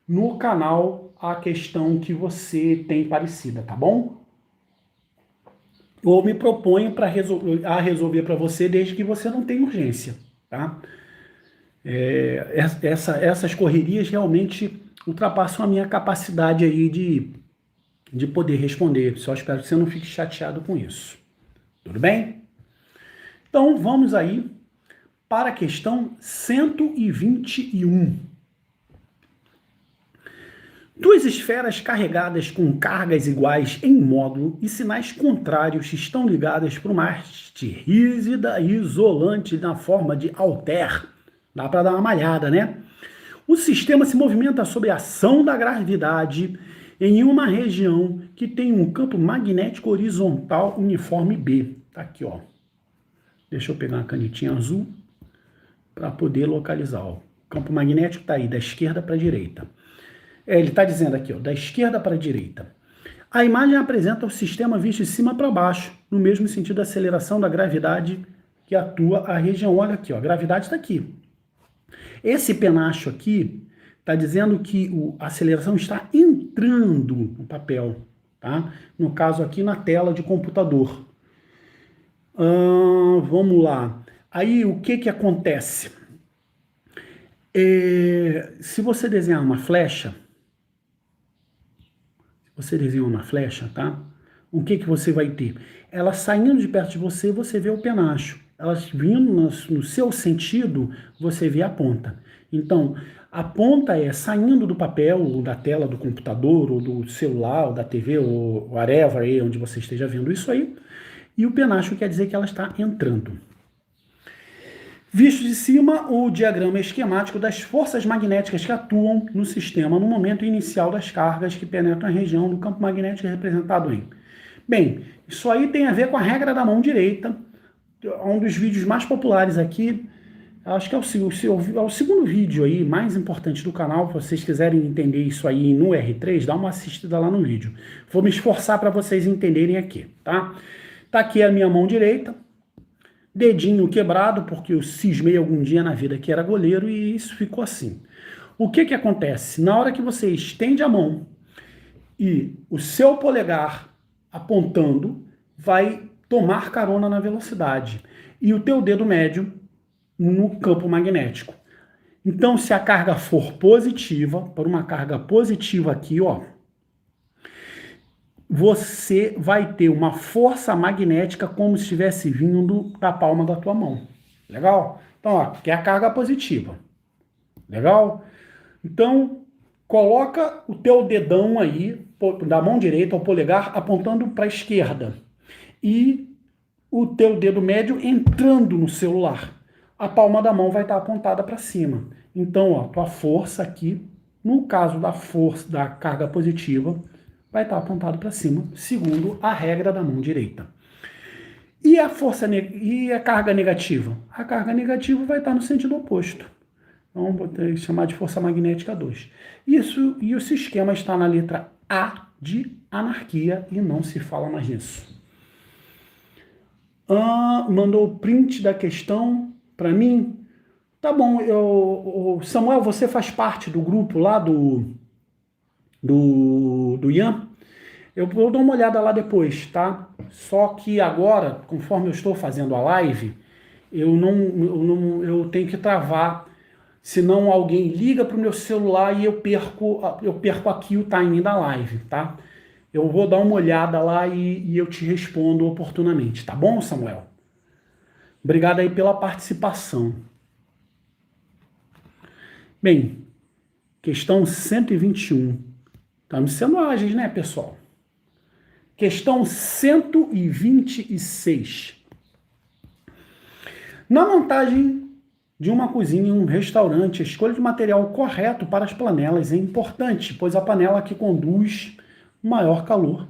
no canal a questão que você tem parecida, tá bom? Ou me proponho a resolver para você desde que você não tenha urgência, tá? Essas correrias realmente ultrapassam a minha capacidade aí de poder responder. Só espero que você não fique chateado com isso. Tudo bem? Então, vamos aí para a questão 121. Duas esferas carregadas com cargas iguais em módulo e sinais contrários estão ligadas por uma haste rígida e isolante na forma de halter. Dá para dar uma malhada, né? O sistema se movimenta sob a ação da gravidade em uma região que tem um campo magnético horizontal uniforme B. Tá aqui, ó. Deixa eu pegar uma canetinha azul para poder localizar. Ó. O campo magnético está aí, da esquerda para a direita. Ele está dizendo aqui, ó, da esquerda para a direita. A imagem apresenta o sistema visto de cima para baixo, no mesmo sentido da aceleração da gravidade que atua a região. Olha aqui, ó, a gravidade está aqui. Esse penacho aqui está dizendo que a aceleração está entrando no papel, tá? No caso aqui na tela de computador. Vamos lá. Aí o que acontece? Se você desenhar uma flecha, tá? O que você vai ter? Ela saindo de perto de você, você vê o penacho. Elas vindo no seu sentido, você vê a ponta. Então, a ponta é saindo do papel, ou da tela do computador, ou do celular, ou da TV, ou whatever, aí, onde você esteja vendo isso aí. E o penacho quer dizer que ela está entrando. Visto de cima, o diagrama esquemático das forças magnéticas que atuam no sistema no momento inicial das cargas que penetram a região do campo magnético representado em. Bem, isso aí tem a ver com a regra da mão direita. Um dos vídeos mais populares aqui, acho que é o segundo vídeo aí, mais importante do canal. Se vocês quiserem entender isso aí no R3, dá uma assistida lá no vídeo. Vou me esforçar para vocês entenderem aqui, tá? Tá aqui a minha mão direita, dedinho quebrado, porque eu cismei algum dia na vida que era goleiro e isso ficou assim. O que acontece? Na hora que você estende a mão e o seu polegar apontando vai tomar carona na velocidade e o teu dedo médio no campo magnético. Então, se a carga for positiva, por uma carga positiva aqui, ó, você vai ter uma força magnética como se estivesse vindo da palma da tua mão. Legal? Então, ó, que é a carga positiva. Legal? Então, coloca o teu dedão aí, da mão direita, o polegar, apontando para a esquerda. E o teu dedo médio entrando no celular. A palma da mão vai estar apontada para cima. Então, ó, tua força aqui, no caso da força da carga positiva, vai estar apontado para cima, segundo a regra da mão direita. E a carga negativa? A carga negativa vai estar no sentido oposto. Então, vou chamar de força magnética 2. Isso, e esse esquema está na letra A de anarquia e não se fala mais nisso. Mandou o print da questão para mim. Tá bom, Samuel, você faz parte do grupo lá do Ian? Eu vou dar uma olhada lá depois, tá? Só que agora, conforme eu estou fazendo a live, eu tenho que travar, senão alguém liga para o meu celular e eu perco aqui o timing da live, tá? Eu vou dar uma olhada lá e eu te respondo oportunamente, tá bom, Samuel? Obrigado aí pela participação. Bem, questão 121. Estamos sendo ágeis, né, pessoal? Questão 126. Na montagem de uma cozinha em um restaurante, a escolha de material correto para as panelas é importante, pois a panela que conduz maior calor,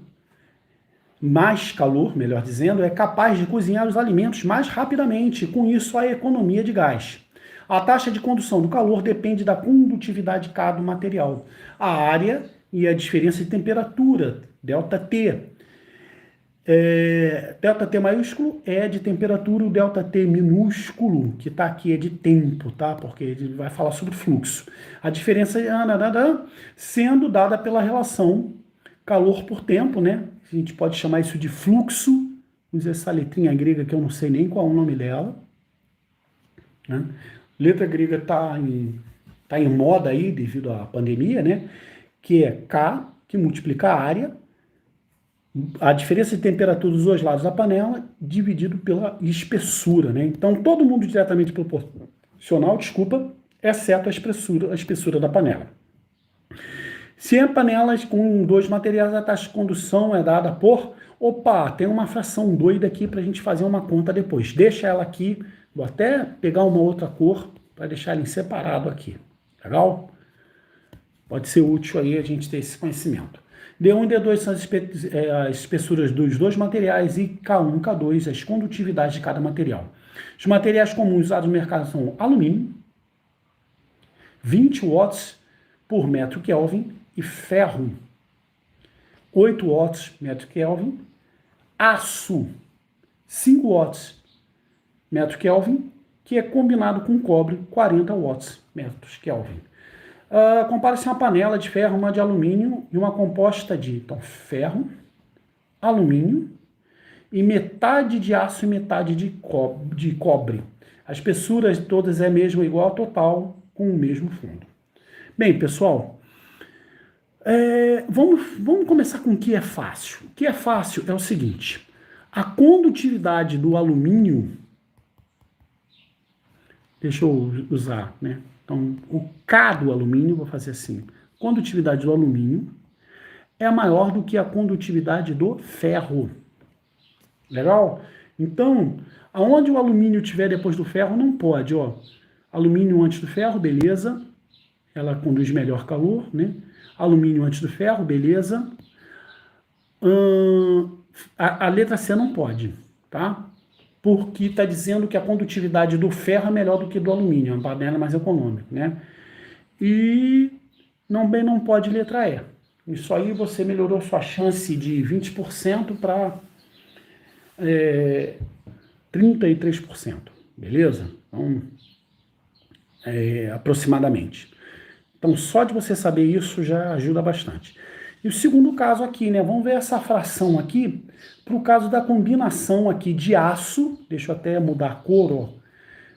mais calor, melhor dizendo, é capaz de cozinhar os alimentos mais rapidamente, com isso a economia de gás. A taxa de condução do calor depende da condutividade de cada material, a área e a diferença de temperatura, ΔT. ΔT maiúsculo é de temperatura, o ΔT minúsculo, que está aqui, é de tempo, tá? Porque ele vai falar sobre fluxo. A diferença é sendo dada pela relação calor por tempo, né? A gente pode chamar isso de fluxo. Usa essa letrinha grega que eu não sei nem qual é o nome dela, né? Letra grega tá em moda aí devido à pandemia, né? Que é K, que multiplica a área, a diferença de temperatura dos dois lados da panela, dividido pela espessura, né? Então, todo mundo diretamente proporcional, exceto a espessura da panela. Se é panelas com dois materiais, a taxa de condução é dada por... Opa, tem uma fração doida aqui para a gente fazer uma conta depois. Deixa ela aqui, vou até pegar uma outra cor para deixar ela em separado aqui. Legal? Pode ser útil aí a gente ter esse conhecimento. D1 e D2 são as espessuras dos dois materiais e K1 e K2 as condutividades de cada material. Os materiais comuns usados no mercado são alumínio, 20 watts por metro Kelvin, e ferro, 8 watts metro Kelvin, aço, 5 watts metro Kelvin, que é combinado com cobre, 40 watts metros Kelvin. Compara-se uma panela de ferro, uma de alumínio e uma composta de ferro, alumínio e metade de aço e metade de cobre. A espessura de todas é mesmo igual ao total, com o mesmo fundo. Bem, pessoal, vamos começar com o que é fácil. O que é fácil é o seguinte: a condutividade do alumínio, deixa eu usar, né? Então, o K do alumínio, vou fazer assim, condutividade do alumínio é maior do que a condutividade do ferro. Legal? Então, aonde o alumínio tiver depois do ferro, não pode, ó. Alumínio antes do ferro, beleza. Ela conduz melhor calor, né? Alumínio antes do ferro, beleza. A letra C não pode, tá? Porque está dizendo que a condutividade do ferro é melhor do que do alumínio, é uma panela mais econômica, né? E também não pode letra E. Isso aí você melhorou sua chance de 20% para 33%, beleza? Então, aproximadamente. Então, só de você saber isso já ajuda bastante. E o segundo caso aqui, né? Vamos ver essa fração aqui para o caso da combinação aqui de aço. Deixa eu até mudar a cor, ó.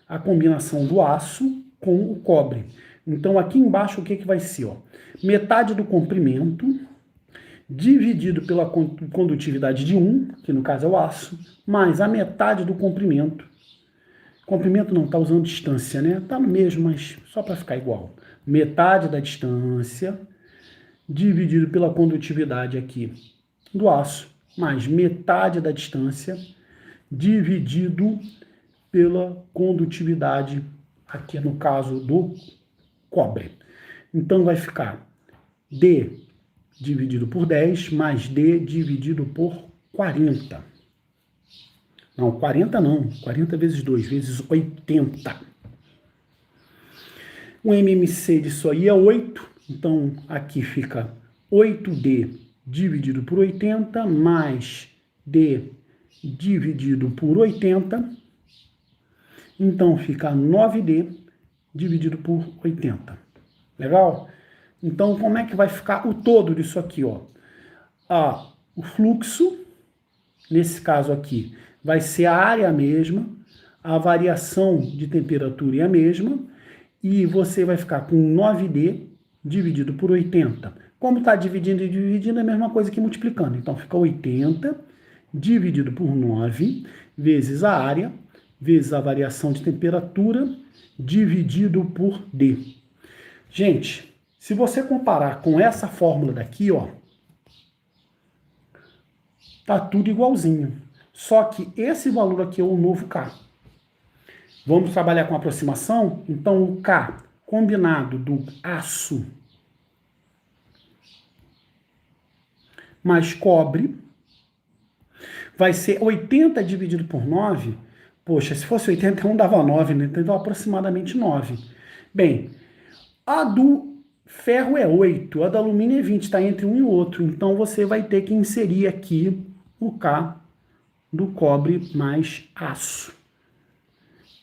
A combinação do aço com o cobre. Então, aqui embaixo, o que vai ser? Ó? Metade do comprimento dividido pela condutividade de 1, que no caso é o aço, mais a metade do comprimento. Comprimento não, está usando distância, né? Está no mesmo, mas só para ficar igual. Metade da distância dividido pela condutividade aqui do aço, mais metade da distância dividido pela condutividade aqui no caso do cobre. Então vai ficar D dividido por 10 mais D dividido por 40. Não, 40 não. 40 vezes 2 vezes 80. O MMC disso aí é 8. Então aqui fica 8D dividido por 80 mais D dividido por 80. Então fica 9D dividido por 80. Legal? Então, como é que vai ficar o todo disso aqui? Ó? O fluxo, nesse caso aqui, vai ser a área mesma, a variação de temperatura é a mesma, e você vai ficar com 9D dividido por 80. Como está dividindo e dividindo, é a mesma coisa que multiplicando. Então, fica 80 dividido por 9 vezes a área, vezes a variação de temperatura, dividido por D. Gente, se você comparar com essa fórmula daqui, ó, tá tudo igualzinho. Só que esse valor aqui é o novo K. Vamos trabalhar com aproximação? Então, o K combinado do aço mais cobre vai ser 80 dividido por 9. Poxa, se fosse 81 dava 9, né? Então, aproximadamente 9. Bem, a do ferro é 8, a do alumínio é 20, está entre um e outro. Então, você vai ter que inserir aqui o K do cobre mais aço.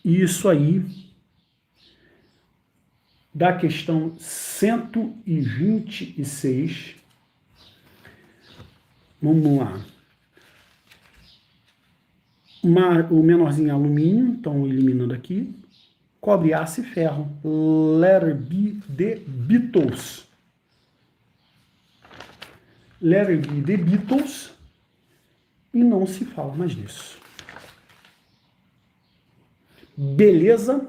Isso aí da questão 126. Vamos lá. O menorzinho é alumínio, então eliminando aqui. Cobre, aço e ferro. Letter B, The Beatles. Letter B, The Beatles. E não se fala mais disso. Beleza?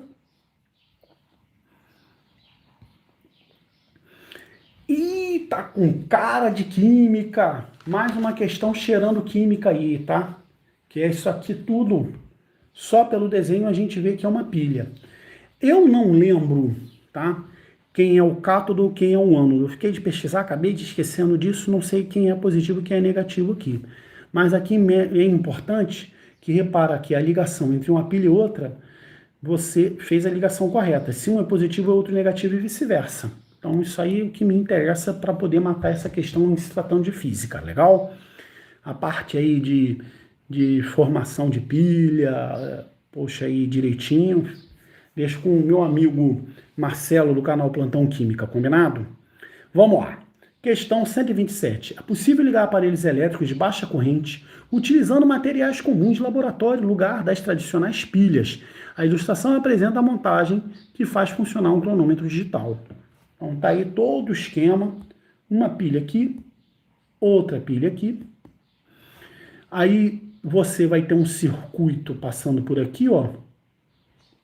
Ih, tá com cara de química. Mais uma questão cheirando química aí, tá? Que é isso aqui tudo. Só pelo desenho a gente vê que é uma pilha. Eu não lembro, tá? Quem é o cátodo, quem é o ânodo. Eu fiquei de pesquisar, acabei de esquecendo disso, não sei quem é positivo e quem é negativo aqui. Mas aqui é importante que repara que a ligação entre uma pilha e outra, você fez a ligação correta. Se um é positivo, o outro negativo e vice-versa. Então isso aí é o que me interessa para poder matar essa questão em se tratando de física, legal? A parte aí de formação de pilha, poxa aí direitinho, deixo com o meu amigo Marcelo do canal Plantão Química, combinado? Vamos lá. Questão 127. É possível ligar aparelhos elétricos de baixa corrente utilizando materiais comuns de laboratório no lugar das tradicionais pilhas. A ilustração apresenta a montagem que faz funcionar um cronômetro digital. Então tá aí todo o esquema. Uma pilha aqui, outra pilha aqui. Aí você vai ter um circuito passando por aqui, ó,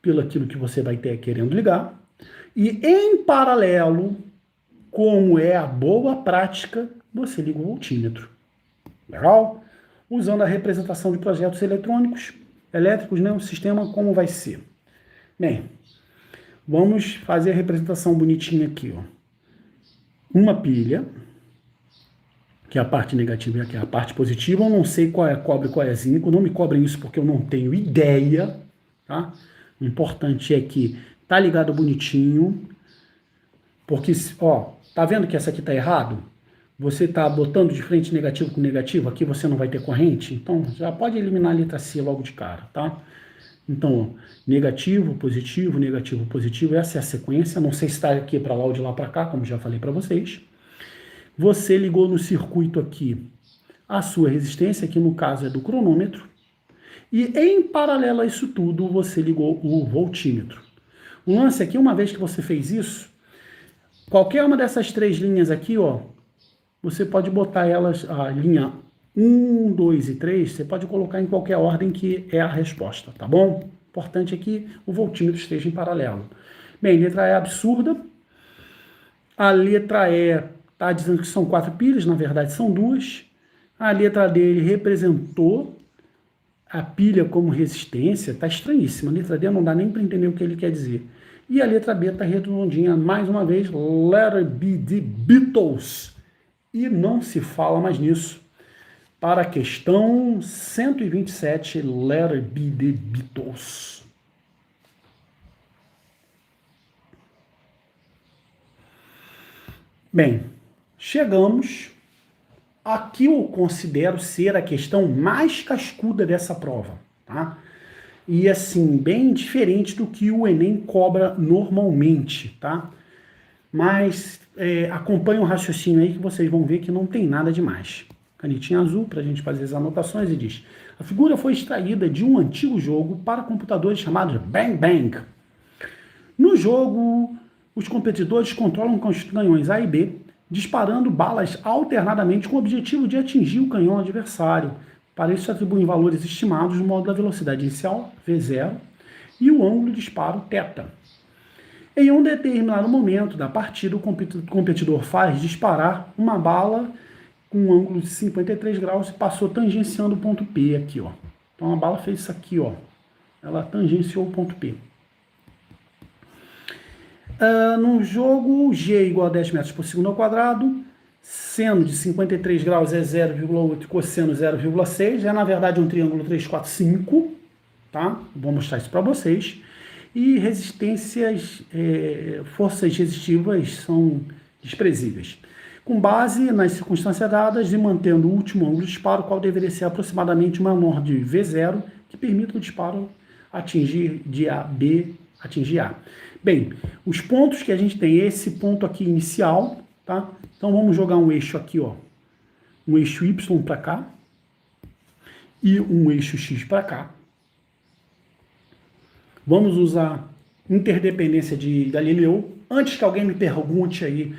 pelo aquilo que você vai ter querendo ligar. E em paralelo, como é a boa prática, você liga o voltímetro. Legal? Usando a representação de projetos elétricos, né? O sistema como vai ser. Bem, vamos fazer a representação bonitinha aqui, ó. Uma pilha, que é a parte negativa e aqui é a parte positiva. Eu não sei qual é cobre e qual é zinco. Não me cobrem isso porque eu não tenho ideia, tá? O importante é que tá ligado bonitinho. Porque, ó, tá vendo que essa aqui tá errado? Você tá botando de frente negativo com negativo, aqui você não vai ter corrente. Então, já pode eliminar a letra C logo de cara, tá? Então, ó, negativo, positivo, essa é a sequência. Não sei se está aqui para lá ou de lá para cá, como já falei para vocês. Você ligou no circuito aqui a sua resistência, que no caso é do cronômetro. E em paralelo a isso tudo, você ligou o voltímetro. O lance aqui, uma vez que você fez isso, qualquer uma dessas três linhas aqui, ó, você pode botar elas, a linha 1, 2 e 3, você pode colocar em qualquer ordem que é a resposta, tá bom? Importante é que o voltímetro esteja em paralelo. Bem, letra E é absurda. A letra E está dizendo que são 4 pilhas, na verdade são 2. A letra D ele representou a pilha como resistência, está estranhíssima. A letra D não dá nem para entender o que ele quer dizer. E a letra B está redondinha, mais uma vez, letter B de Beatles. E não se fala mais nisso. Para a questão 127, letter B de Beatles. Bem, chegamos a que eu considero ser a questão mais cascuda dessa prova, tá? E assim, bem diferente do que o Enem cobra normalmente, tá? Mas acompanhe o raciocínio aí que vocês vão ver que não tem nada demais. Canetinha azul para a gente fazer as anotações e diz: a figura foi extraída de um antigo jogo para computadores chamado Bang Bang. No jogo, os competidores controlam os canhões A e B, disparando balas alternadamente com o objetivo de atingir o canhão adversário. Para isso, atribuem valores estimados no modo da velocidade inicial, V0, e o ângulo de disparo, θ. Em um determinado momento da partida, o competidor faz disparar uma bala com um ângulo de 53 graus e passou tangenciando o ponto P aqui, ó. Então a bala fez isso aqui, ó. Ela tangenciou o ponto P. No jogo, G igual a 10 metros por segundo ao quadrado, seno de 53 graus é 0,8, cosseno 0,6, é na verdade um triângulo 3, 4, 5, tá? Vou mostrar isso para vocês. E resistências, forças resistivas são desprezíveis. Com base nas circunstâncias dadas e mantendo o último ângulo de disparo, qual deveria ser aproximadamente o menor de V0, que permita o disparo atingir de A, B, atingir A. Bem, os pontos que a gente tem, esse ponto aqui inicial, tá? Então vamos jogar um eixo aqui, ó. Um eixo Y para cá e um eixo X para cá. Vamos usar interdependência de Galileu. Antes que alguém me pergunte aí,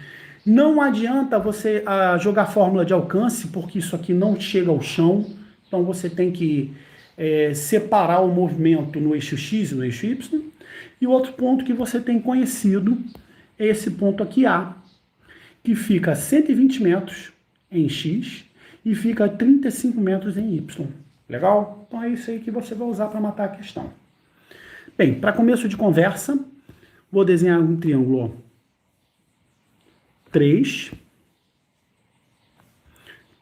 não adianta você jogar fórmula de alcance, porque isso aqui não chega ao chão. Então você tem que separar o movimento no eixo X e no eixo Y. E o outro ponto que você tem conhecido é esse ponto aqui A, que fica a 120 metros em X e fica a 35 metros em Y. Legal? Então é isso aí que você vai usar para matar a questão. Bem, para começo de conversa, vou desenhar um triângulo, ó. 3,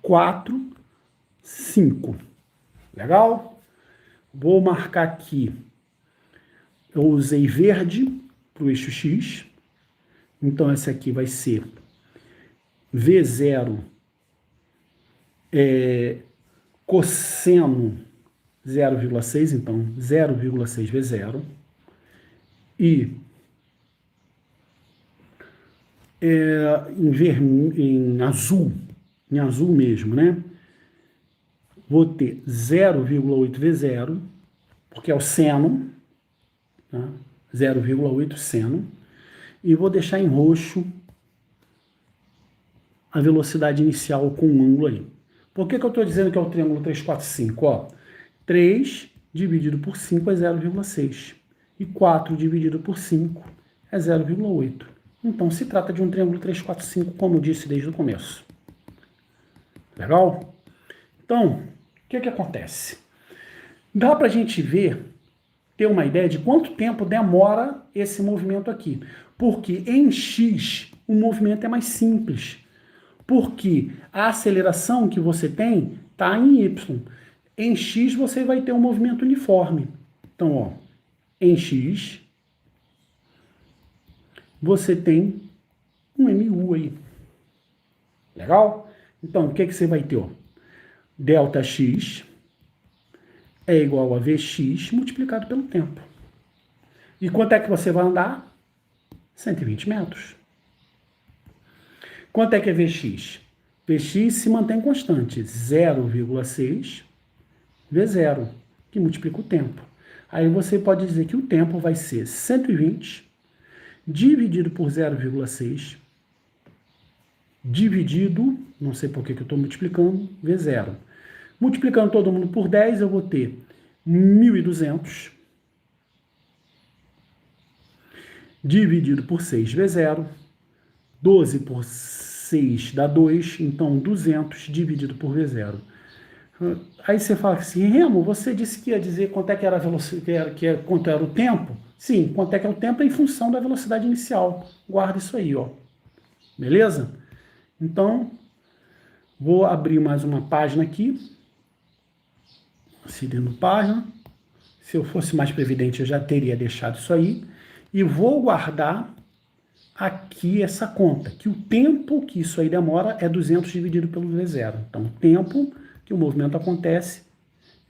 4, 5. Legal? Vou marcar aqui. Eu usei verde para o eixo X. Então, esse aqui vai ser V0 cosseno 0,6, então 0,6 V0. E em azul mesmo, né? Vou ter 0,8 V0, porque é o seno, tá? 0,8 seno. E vou deixar em roxo a velocidade inicial com um ângulo aí. Por que eu estou dizendo que é o triângulo 3, 4, 5? Ó, 3 dividido por 5 é 0,6. E 4 dividido por 5 é 0,8. Então, se trata de um triângulo 3, 4, 5, como eu disse desde o começo. Legal? Então, o que acontece? Dá para a gente ver, ter uma ideia de quanto tempo demora esse movimento aqui. Porque em X, o movimento é mais simples. Porque a aceleração que você tem está em Y. Em X, você vai ter um movimento uniforme. Então, ó, em X, você tem um MU aí. Legal? Então, o que você vai ter? Ó? Delta X é igual a Vx multiplicado pelo tempo. E quanto é que você vai andar? 120 metros. Quanto é que é Vx? Vx se mantém constante, 0,6 V0, que multiplica o tempo. Aí você pode dizer que o tempo vai ser 120 dividido por 0,6, dividido, não sei por que eu estou multiplicando, V0. Multiplicando todo mundo por 10, eu vou ter 1.200, dividido por 6, V0. 12 por 6 dá 2, então 200 dividido por V0. Aí você fala assim, Remo, você disse que ia dizer quanto é que era a velocidade, quanto era o tempo? Sim, quanto é que é o tempo é em função da velocidade inicial. Guarda isso aí, ó. Beleza? Então, vou abrir mais uma página aqui. Seguindo página. Se eu fosse mais previdente, eu já teria deixado isso aí. E vou guardar aqui essa conta, que o tempo que isso aí demora é 200 dividido pelo V0. Então, o tempo que o movimento acontece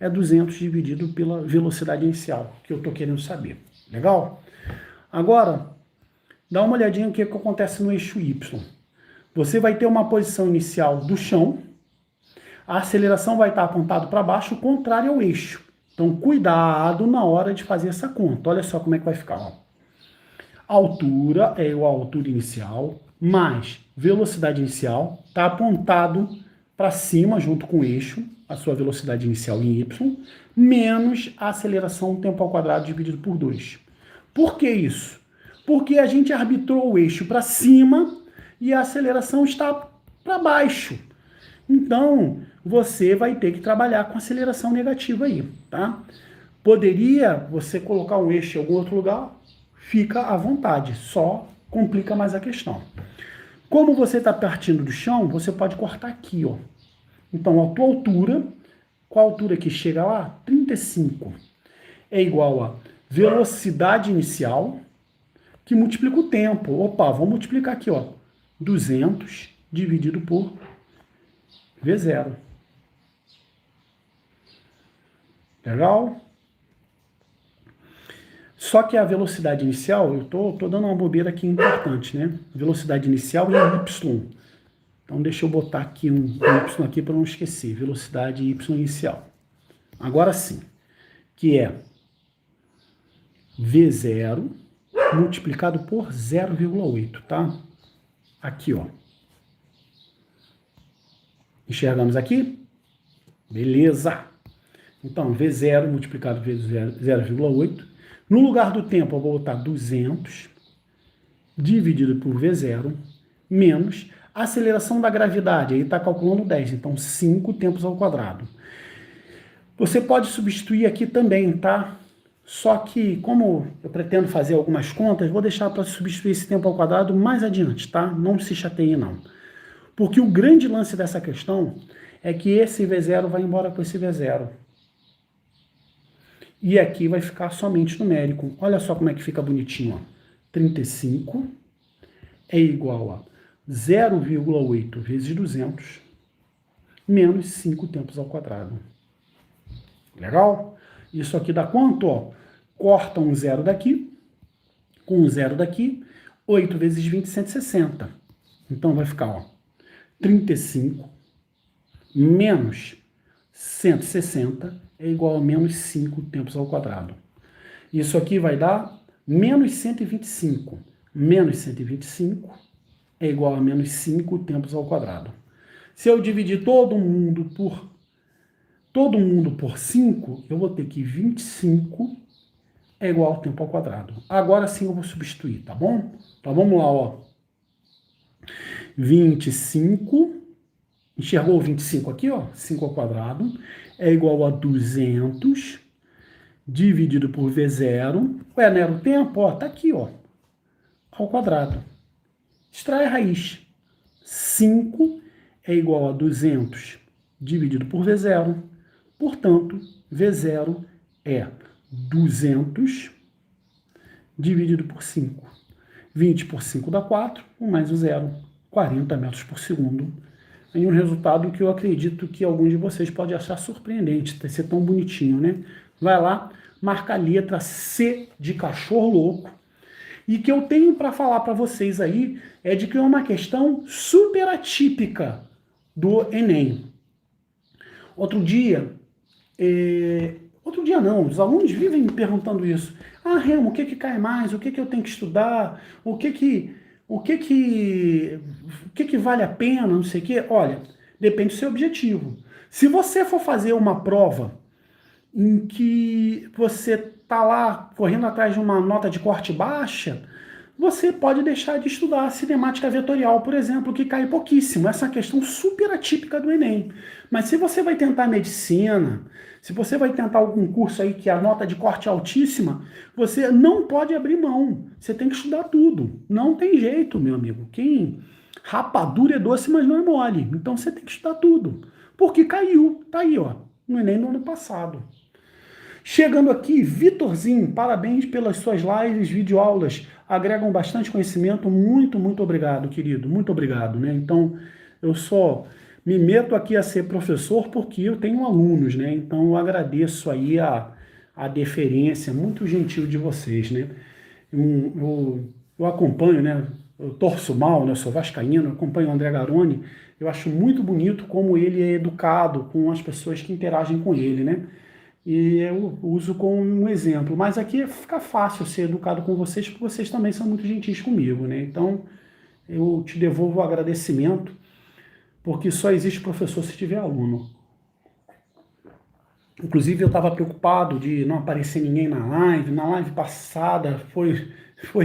é 200 dividido pela velocidade inicial, que eu estou querendo saber. Legal? Agora, dá uma olhadinha no que acontece no eixo Y. Você vai ter uma posição inicial do chão, a aceleração vai estar apontada para baixo, o contrário ao eixo. Então, cuidado na hora de fazer essa conta. Olha só como é que vai ficar, ó. A altura é igual à altura inicial, mais velocidade inicial, está apontado para cima, junto com o eixo, a sua velocidade inicial em y, menos a aceleração tempo ao quadrado dividido por 2. Por que isso? Porque a gente arbitrou o eixo para cima e a aceleração está para baixo. Então, você vai ter que trabalhar com aceleração negativa aí, tá? Poderia você colocar um eixo em algum outro lugar? Fica à vontade, só complica mais a questão. Como você está partindo do chão, você pode cortar aqui, ó. Então, a tua altura, qual a altura que chega lá? 35. É igual a velocidade inicial, que multiplica o tempo. Opa, vamos multiplicar aqui, ó. 200 dividido por V0. Legal? Só que a velocidade inicial, eu tô dando uma bobeira aqui importante, né? Velocidade inicial em y. Então, deixa eu botar aqui um y aqui para não esquecer. Velocidade y inicial. Agora sim, que é V0 multiplicado por 0,8, tá? Aqui, ó. Enxergamos aqui? Beleza. Então, V0 multiplicado por 0,8. No lugar do tempo, eu vou botar 200 dividido por V0 menos a aceleração da gravidade. Aí está calculando 10, então 5 tempos ao quadrado. Você pode substituir aqui também, tá? Só que, como eu pretendo fazer algumas contas, vou deixar para substituir esse tempo ao quadrado mais adiante, tá? Não se chateie, não. Porque o grande lance dessa questão é que esse V0 vai embora com esse V0. E aqui vai ficar somente numérico. Olha só como é que fica bonitinho, ó. 35 é igual a 0,8 vezes 200 menos 5 tempos ao quadrado. Legal? Isso aqui dá quanto? Ó? Corta um zero daqui, com um zero daqui, 8 vezes 20, 160. Então vai ficar, ó, 35 menos 160 é igual a menos 5 tempos ao quadrado. Isso aqui vai dar menos 125. Menos 125 é igual a menos 5 tempos ao quadrado. Se eu dividir todo mundo por 5, eu vou ter que 25 é igual ao tempo ao quadrado. Agora sim eu vou substituir, tá bom? Então vamos lá, ó. 25, enxergou o 25 aqui, ó? 5 ao quadrado é igual a 200 dividido por V0. Ué, não era o tempo? Ó, tá aqui, ó. Ao quadrado. Extrai a raiz. 5 é igual a 200 dividido por V0. Portanto, V0 é 200 dividido por 5. 20 por 5 dá 4, 1 mais o 0, 40 metros por segundo. Aí um resultado que eu acredito que alguns de vocês podem achar surpreendente, ser tão bonitinho, né? Vai lá, marca a letra C de cachorro louco. E que eu tenho para falar para vocês aí é de que é uma questão super atípica do Enem. Outro dia Outro dia não, os alunos vivem me perguntando isso. Ah, Remo, o que que cai mais? O que que eu tenho que estudar? O que que vale a pena? Não sei o quê. Olha, depende do seu objetivo. Se você for fazer uma prova em que você está lá correndo atrás de uma nota de corte baixa, você pode deixar de estudar a cinemática vetorial, por exemplo, que cai pouquíssimo. Essa é uma questão super atípica do Enem. Mas se você vai tentar medicina, se você vai tentar algum curso aí que a nota de corte é altíssima, você não pode abrir mão. Você tem que estudar tudo. Não tem jeito, meu amigo. Rapadura é doce, mas não é mole. Então você tem que estudar tudo. Porque caiu. Tá aí, ó. No Enem do ano passado. Chegando aqui, Vitorzinho, parabéns pelas suas lives, videoaulas, agregam bastante conhecimento, muito, muito obrigado, querido, muito obrigado, né? Então, eu só me meto aqui a ser professor porque eu tenho alunos, né? Então, eu agradeço aí a deferência, muito gentil de vocês, né? Eu acompanho, né? Eu torço mal, né? Eu sou vascaíno, eu acompanho o André Garoni, eu acho muito bonito como ele é educado com as pessoas que interagem com ele, né? E eu uso como um exemplo. Mas aqui fica fácil ser educado com vocês, porque vocês também são muito gentis comigo, né? Então, eu te devolvo o agradecimento, porque só existe professor se tiver aluno. Inclusive, eu estava preocupado de não aparecer ninguém na live. Na live passada foi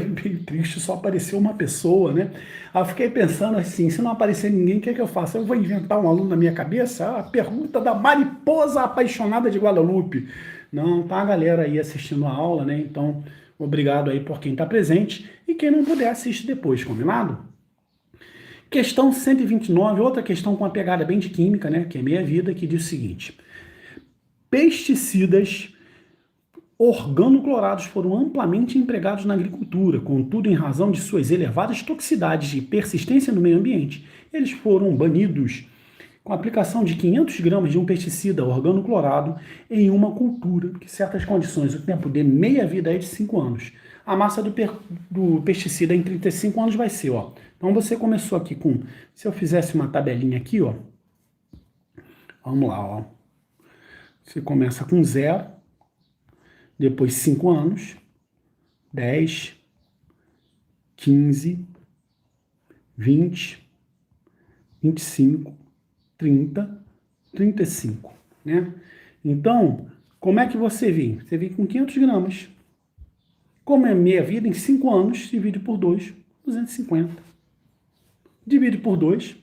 bem triste, só apareceu uma pessoa, né? Aí eu fiquei pensando assim, se não aparecer ninguém, o que é que eu faço? Eu vou inventar um aluno na minha cabeça? A pergunta da mariposa apaixonada de Guadalupe. Não, tá a galera aí assistindo a aula, né? Então, obrigado aí por quem está presente e quem não puder assiste depois, combinado? Questão 129, outra questão com uma pegada bem de química, né? Que é meia vida, que diz o seguinte: pesticidas organoclorados foram amplamente empregados na agricultura, contudo, em razão de suas elevadas toxicidades e persistência no meio ambiente, eles foram banidos. Com a aplicação de 500 gramas de um pesticida organoclorado em uma cultura, que certas condições, o tempo de meia-vida é de 5 anos. A massa do pesticida em 35 anos vai ser, ó. Então você começou aqui com, se eu fizesse uma tabelinha aqui, ó. Vamos lá, ó. Você começa com 0, depois 5 anos, 10, 15, 20, 25, 30, 35, né? Então, como é que você vem? Você vem com 500 gramas. Como é meia vida, em 5 anos, divide por 2, 250. Divide por 2,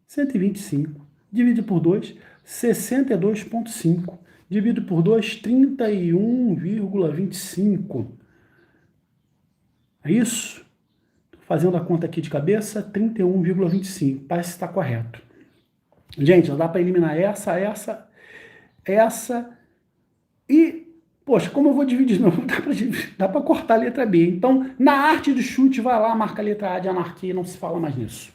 125. Divide por 2, 62,5. Divide por 2, 31,25. É isso? Estou fazendo a conta aqui de cabeça, 31,25. Parece que está correto. Gente, já dá para eliminar essa e, poxa, como eu vou dividir de novo, dá para cortar a letra B. Então, na arte do chute, vai lá, marca a letra A de anarquia e não se fala mais nisso.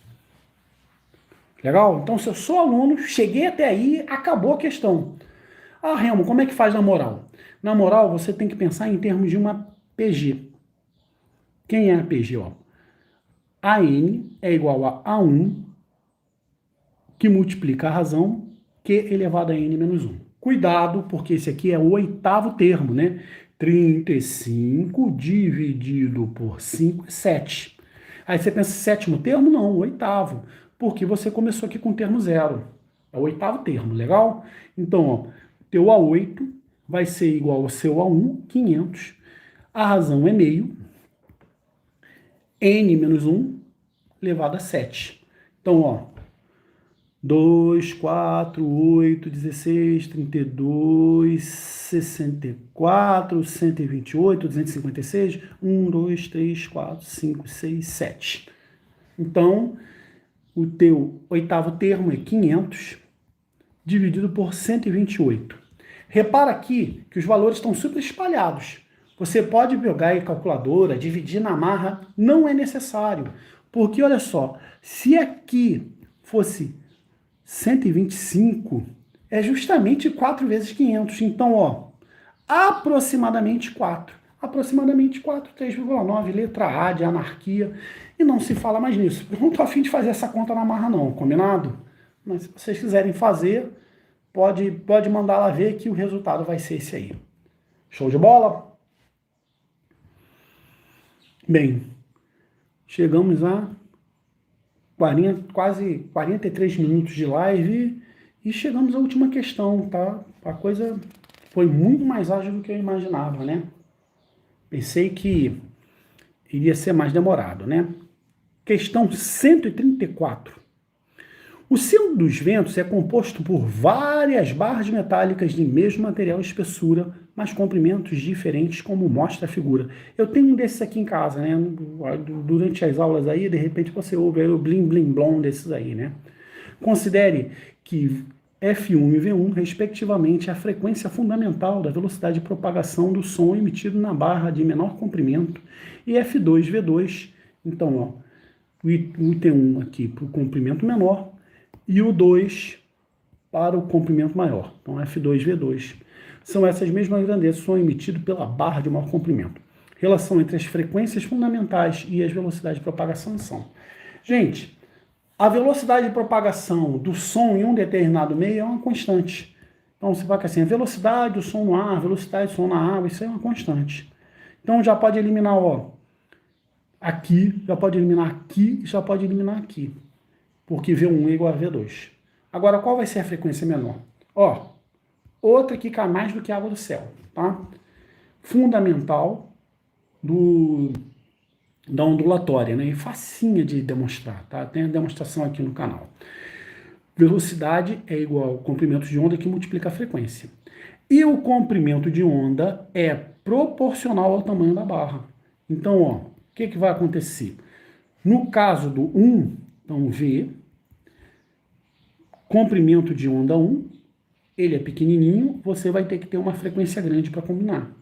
Legal? Então, se eu sou aluno, cheguei até aí, acabou a questão. Ah, Remo, como é que faz na moral? Na moral, você tem que pensar em termos de uma PG. Quem é a PG? Ó? AN é igual a A1, que multiplica a razão, Q elevado a N menos 1. Cuidado, porque esse aqui é o oitavo termo, né? 35 dividido por 5 é 7. Aí você pensa, sétimo termo? Não, o oitavo. Porque você começou aqui com o termo 0. É o oitavo termo, legal? Então, ó, teu A8 vai ser igual ao seu A1, 500. A razão é meio. N menos 1 elevado a 7. Então, ó, 2, 4, 8, 16, 32, 64, 128, 256, 1, 2, 3, 4, 5, 6, 7. Então, o teu oitavo termo é 500 dividido por 128. Repara aqui que os valores estão super espalhados. Você pode pegar a calculadora, dividir na marra, não é necessário. Porque, olha só, se aqui fosse 125, é justamente 4 vezes 500. Então, ó, aproximadamente 4. Aproximadamente 4, 3,9, letra A de anarquia. E não se fala mais nisso. Eu não estou a fim de fazer essa conta na marra não, combinado? Mas se vocês quiserem fazer, pode mandar lá ver que o resultado vai ser esse aí. Show de bola? Bem, chegamos a quase 43 minutos de live e chegamos à última questão, tá? A coisa foi muito mais ágil do que eu imaginava, né? Pensei que iria ser mais demorado, né? Questão 134. O centro dos ventos é composto por várias barras metálicas de mesmo material e espessura, mas comprimentos diferentes, como mostra a figura. Eu tenho um desses aqui em casa, né? Durante as aulas aí, de repente você ouve aí o blim blim blom desses aí, né? Considere que F1 e V1, respectivamente, é a frequência fundamental da velocidade de propagação do som emitido na barra de menor comprimento, e F2 e V2, então, ó, o item 1 aqui para o comprimento menor, e o 2 para o comprimento maior. Então, F2 e V2 são essas mesmas grandezas, som emitido pela barra de maior comprimento. Relação entre as frequências fundamentais e as velocidades de propagação são. Gente, a velocidade de propagação do som em um determinado meio é uma constante. Então, você vai assim, a velocidade do som no ar, a velocidade do som na água, isso é uma constante. Então, já pode eliminar, ó, aqui, já pode eliminar aqui e já pode eliminar aqui. Porque V1 é igual a V2. Agora, qual vai ser a frequência menor? Ó, outra que cai mais do que água do céu, tá? Fundamental da ondulatória, né? E facinha de demonstrar, tá? Tem a demonstração aqui no canal. Velocidade é igual ao comprimento de onda que multiplica a frequência. E o comprimento de onda é proporcional ao tamanho da barra. Então, ó, o que vai acontecer? No caso do 1, então V, comprimento de onda 1, ele é pequenininho, você vai ter que ter uma frequência grande para combinar.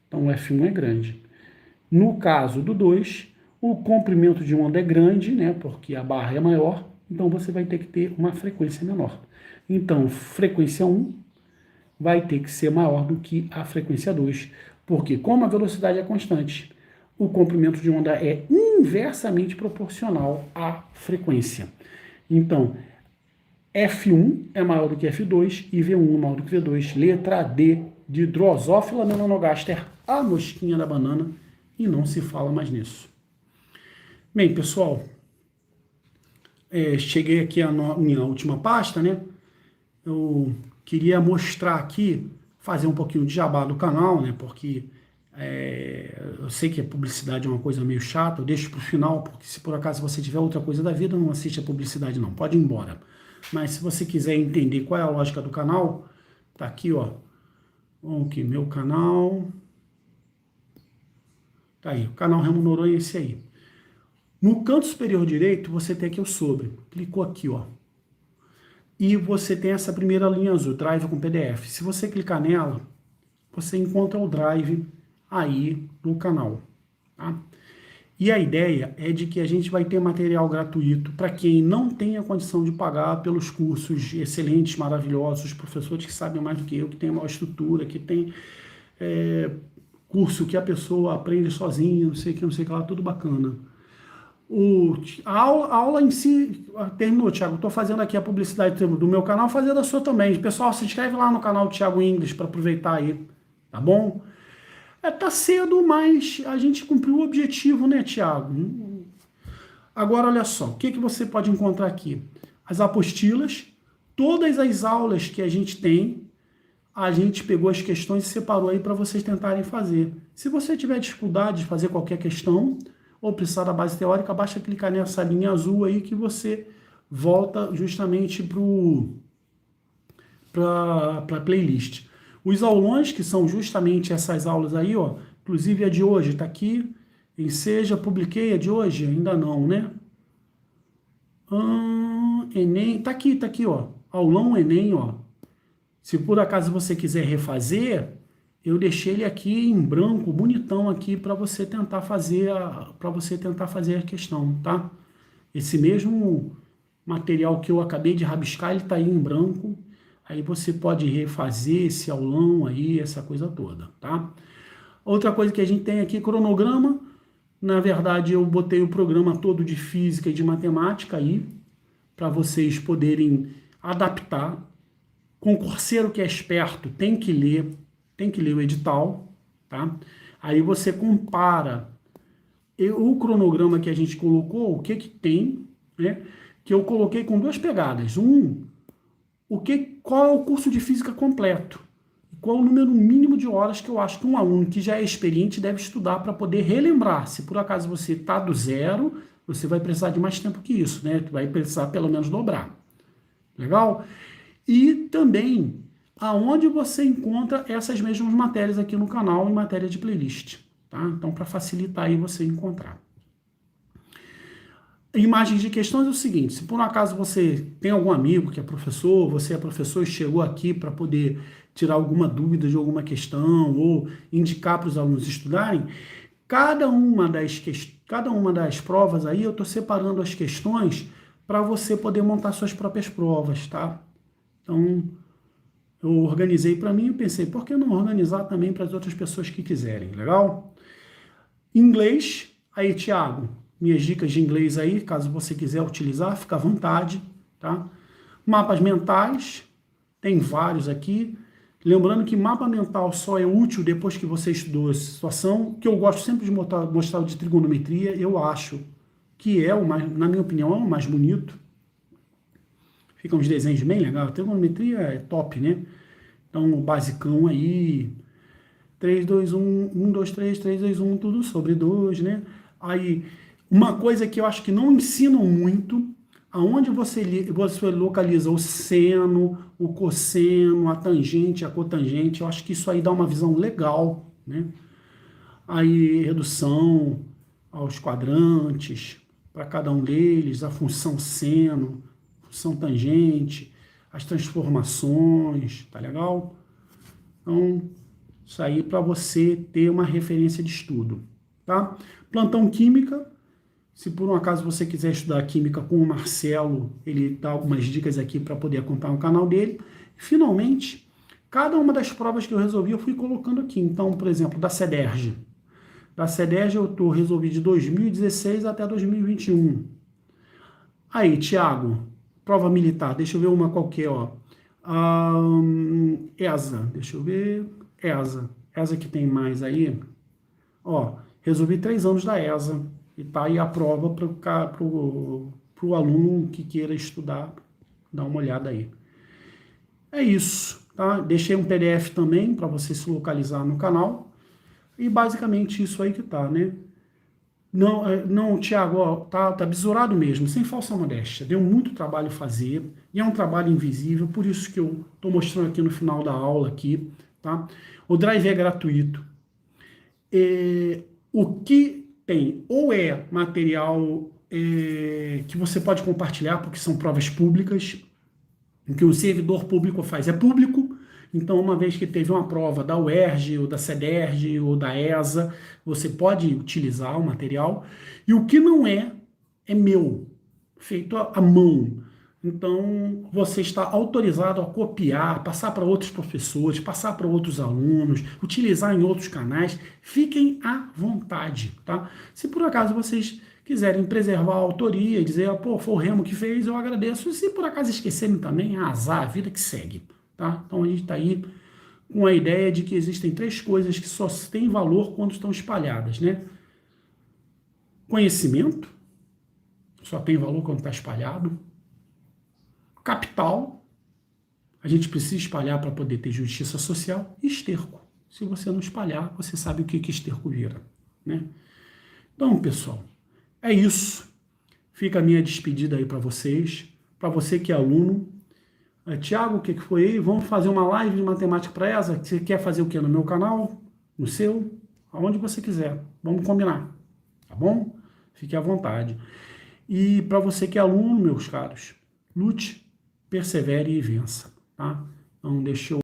Então o F1 é grande. No caso do 2, o comprimento de onda é grande, né, porque a barra é maior, então você vai ter que ter uma frequência menor. Então, frequência 1 vai ter que ser maior do que a frequência 2, porque como a velocidade é constante, o comprimento de onda é inversamente proporcional à frequência. Então, F1 é maior do que F2 e V1 é maior do que V2. Letra D, de Drosophila melanogaster, a mosquinha da banana, e não se fala mais nisso. Bem, pessoal, cheguei aqui à minha última pasta, né? Eu queria mostrar aqui, fazer um pouquinho de jabá do canal, né? Porque eu sei que a publicidade é uma coisa meio chata, eu deixo para o final, porque se por acaso você tiver outra coisa da vida, não assiste a publicidade não, pode ir embora. Mas se você quiser entender qual é a lógica do canal, tá aqui, ó. Aqui, meu canal. Tá aí, o canal Remo Noronha é esse aí. No canto superior direito, você tem aqui o sobre. Clicou aqui, ó. E você tem essa primeira linha azul, Drive com PDF. Se você clicar nela, você encontra o Drive aí no canal, tá? E a ideia é de que a gente vai ter material gratuito para quem não tem a condição de pagar pelos cursos excelentes, maravilhosos, professores que sabem mais do que eu, que tem uma estrutura, que tem curso que a pessoa aprende sozinha, não sei o que lá, tudo bacana. A aula em si terminou, Thiago. Estou fazendo aqui a publicidade do meu canal, fazendo a sua também. Pessoal, se inscreve lá no canal Thiago English para aproveitar aí, tá bom? Tá cedo, mas a gente cumpriu o objetivo, né, Thiago? Agora, olha só, o que você pode encontrar aqui? As apostilas, todas as aulas que a gente tem, a gente pegou as questões e separou aí para vocês tentarem fazer. Se você tiver dificuldade de fazer qualquer questão, ou precisar da base teórica, basta clicar nessa linha azul aí que você volta justamente para a playlist. Os aulões, que são justamente essas aulas aí, ó, inclusive a de hoje, tá aqui, enseja, publiquei a de hoje? Ainda não, né? Enem, tá aqui, ó, aulão Enem, ó. Se por acaso você quiser refazer, eu deixei ele aqui em branco, bonitão aqui, para você tentar fazer a questão, tá? Esse mesmo material que eu acabei de rabiscar, ele tá aí em branco. Aí você pode refazer esse aulão aí, essa coisa toda, tá? Outra coisa que a gente tem aqui, cronograma. Na verdade, eu botei o programa todo de física e de matemática aí, para vocês poderem adaptar Concurseiro que é esperto tem que ler o edital, tá? Aí você compara o cronograma que a gente colocou, o que que tem, né? Que eu coloquei com duas pegadas. Qual é o curso de física completo? Qual o número mínimo de horas que eu acho que um aluno que já é experiente deve estudar para poder relembrar? Se por acaso você está do zero, você vai precisar de mais tempo que isso, né? Vai precisar pelo menos dobrar. Legal? E também aonde você encontra essas mesmas matérias aqui no canal em matéria de playlist, tá? Então, para facilitar aí você encontrar. Imagens de questões é o seguinte: se por um acaso você tem algum amigo que é professor, você é professor e chegou aqui para poder tirar alguma dúvida de alguma questão ou indicar para os alunos estudarem, cada uma das provas aí eu estou separando as questões para você poder montar suas próprias provas, tá? Então, eu organizei para mim e pensei, por que não organizar também para as outras pessoas que quiserem, legal? Inglês, aí, Thiago, minhas dicas de inglês aí, caso você quiser utilizar, fica à vontade, tá? Mapas mentais, tem vários aqui. Lembrando que mapa mental só é útil depois que você estudou a situação, que eu gosto sempre de mostrar o de trigonometria, eu acho que é o mais, na minha opinião, é o mais bonito. Ficam uns desenhos bem legais. A trigonometria é top, né? Então, o basicão aí, 3, 2, 1, 1, 2, 3, 3, 2, 1, tudo sobre 2, né? Aí, uma coisa que eu acho que não ensinam muito, aonde você localiza o seno, o cosseno, a tangente, a cotangente, eu acho que isso aí dá uma visão legal, né? Aí, redução aos quadrantes, para cada um deles, a função seno, função tangente, as transformações, tá legal? Então, isso aí para você ter uma referência de estudo, tá? Plantão Química, se por um acaso você quiser estudar Química com o Marcelo, ele dá algumas dicas aqui para poder acompanhar o canal dele. Finalmente, cada uma das provas que eu resolvi, eu fui colocando aqui. Então, por exemplo, da CEDERJ. Da CEDERJ eu resolvi de 2016 até 2021. Aí, Thiago, prova militar, deixa eu ver uma qualquer, ó. ESA, deixa eu ver. ESA que tem mais aí. Ó, resolvi 3 anos da ESA. E tá aí a prova para o aluno que queira estudar, dar uma olhada aí. É isso, tá? Deixei um PDF também para você se localizar no canal. E basicamente isso aí que tá, né? Não, Thiago, ó, tá besurado mesmo, sem falsa modéstia. Deu muito trabalho fazer, e é um trabalho invisível, por isso que eu tô mostrando aqui no final da aula aqui, tá? O Drive é gratuito. O que tem ou é material que você pode compartilhar, porque são provas públicas, o que o servidor público faz é público. Então, uma vez que teve uma prova da UERJ, ou da CEDERJ, ou da ESA, você pode utilizar o material. E o que não é meu, feito à mão. Então, você está autorizado a copiar, passar para outros professores, passar para outros alunos, utilizar em outros canais. Fiquem à vontade, tá? Se por acaso vocês quiserem preservar a autoria e dizer, pô, foi o Remo que fez, eu agradeço. E se por acaso esquecerem também, azar, a vida que segue, tá? Então, a gente está aí com a ideia de que existem 3 coisas que só têm valor quando estão espalhadas, né? Conhecimento, só tem valor quando está espalhado. Capital, a gente precisa espalhar para poder ter justiça social. E esterco. Se você não espalhar, você sabe o que esterco vira, né? Então, pessoal, é isso. Fica a minha despedida aí para vocês. Para você que é aluno. Tiago, o que foi aí? Vamos fazer uma live de matemática para ESA? Você quer fazer o quê? No meu canal? No seu? Aonde você quiser. Vamos combinar. Tá bom? Fique à vontade. E para você que é aluno, meus caros, lute, persevere e vença, tá? Então, deixa eu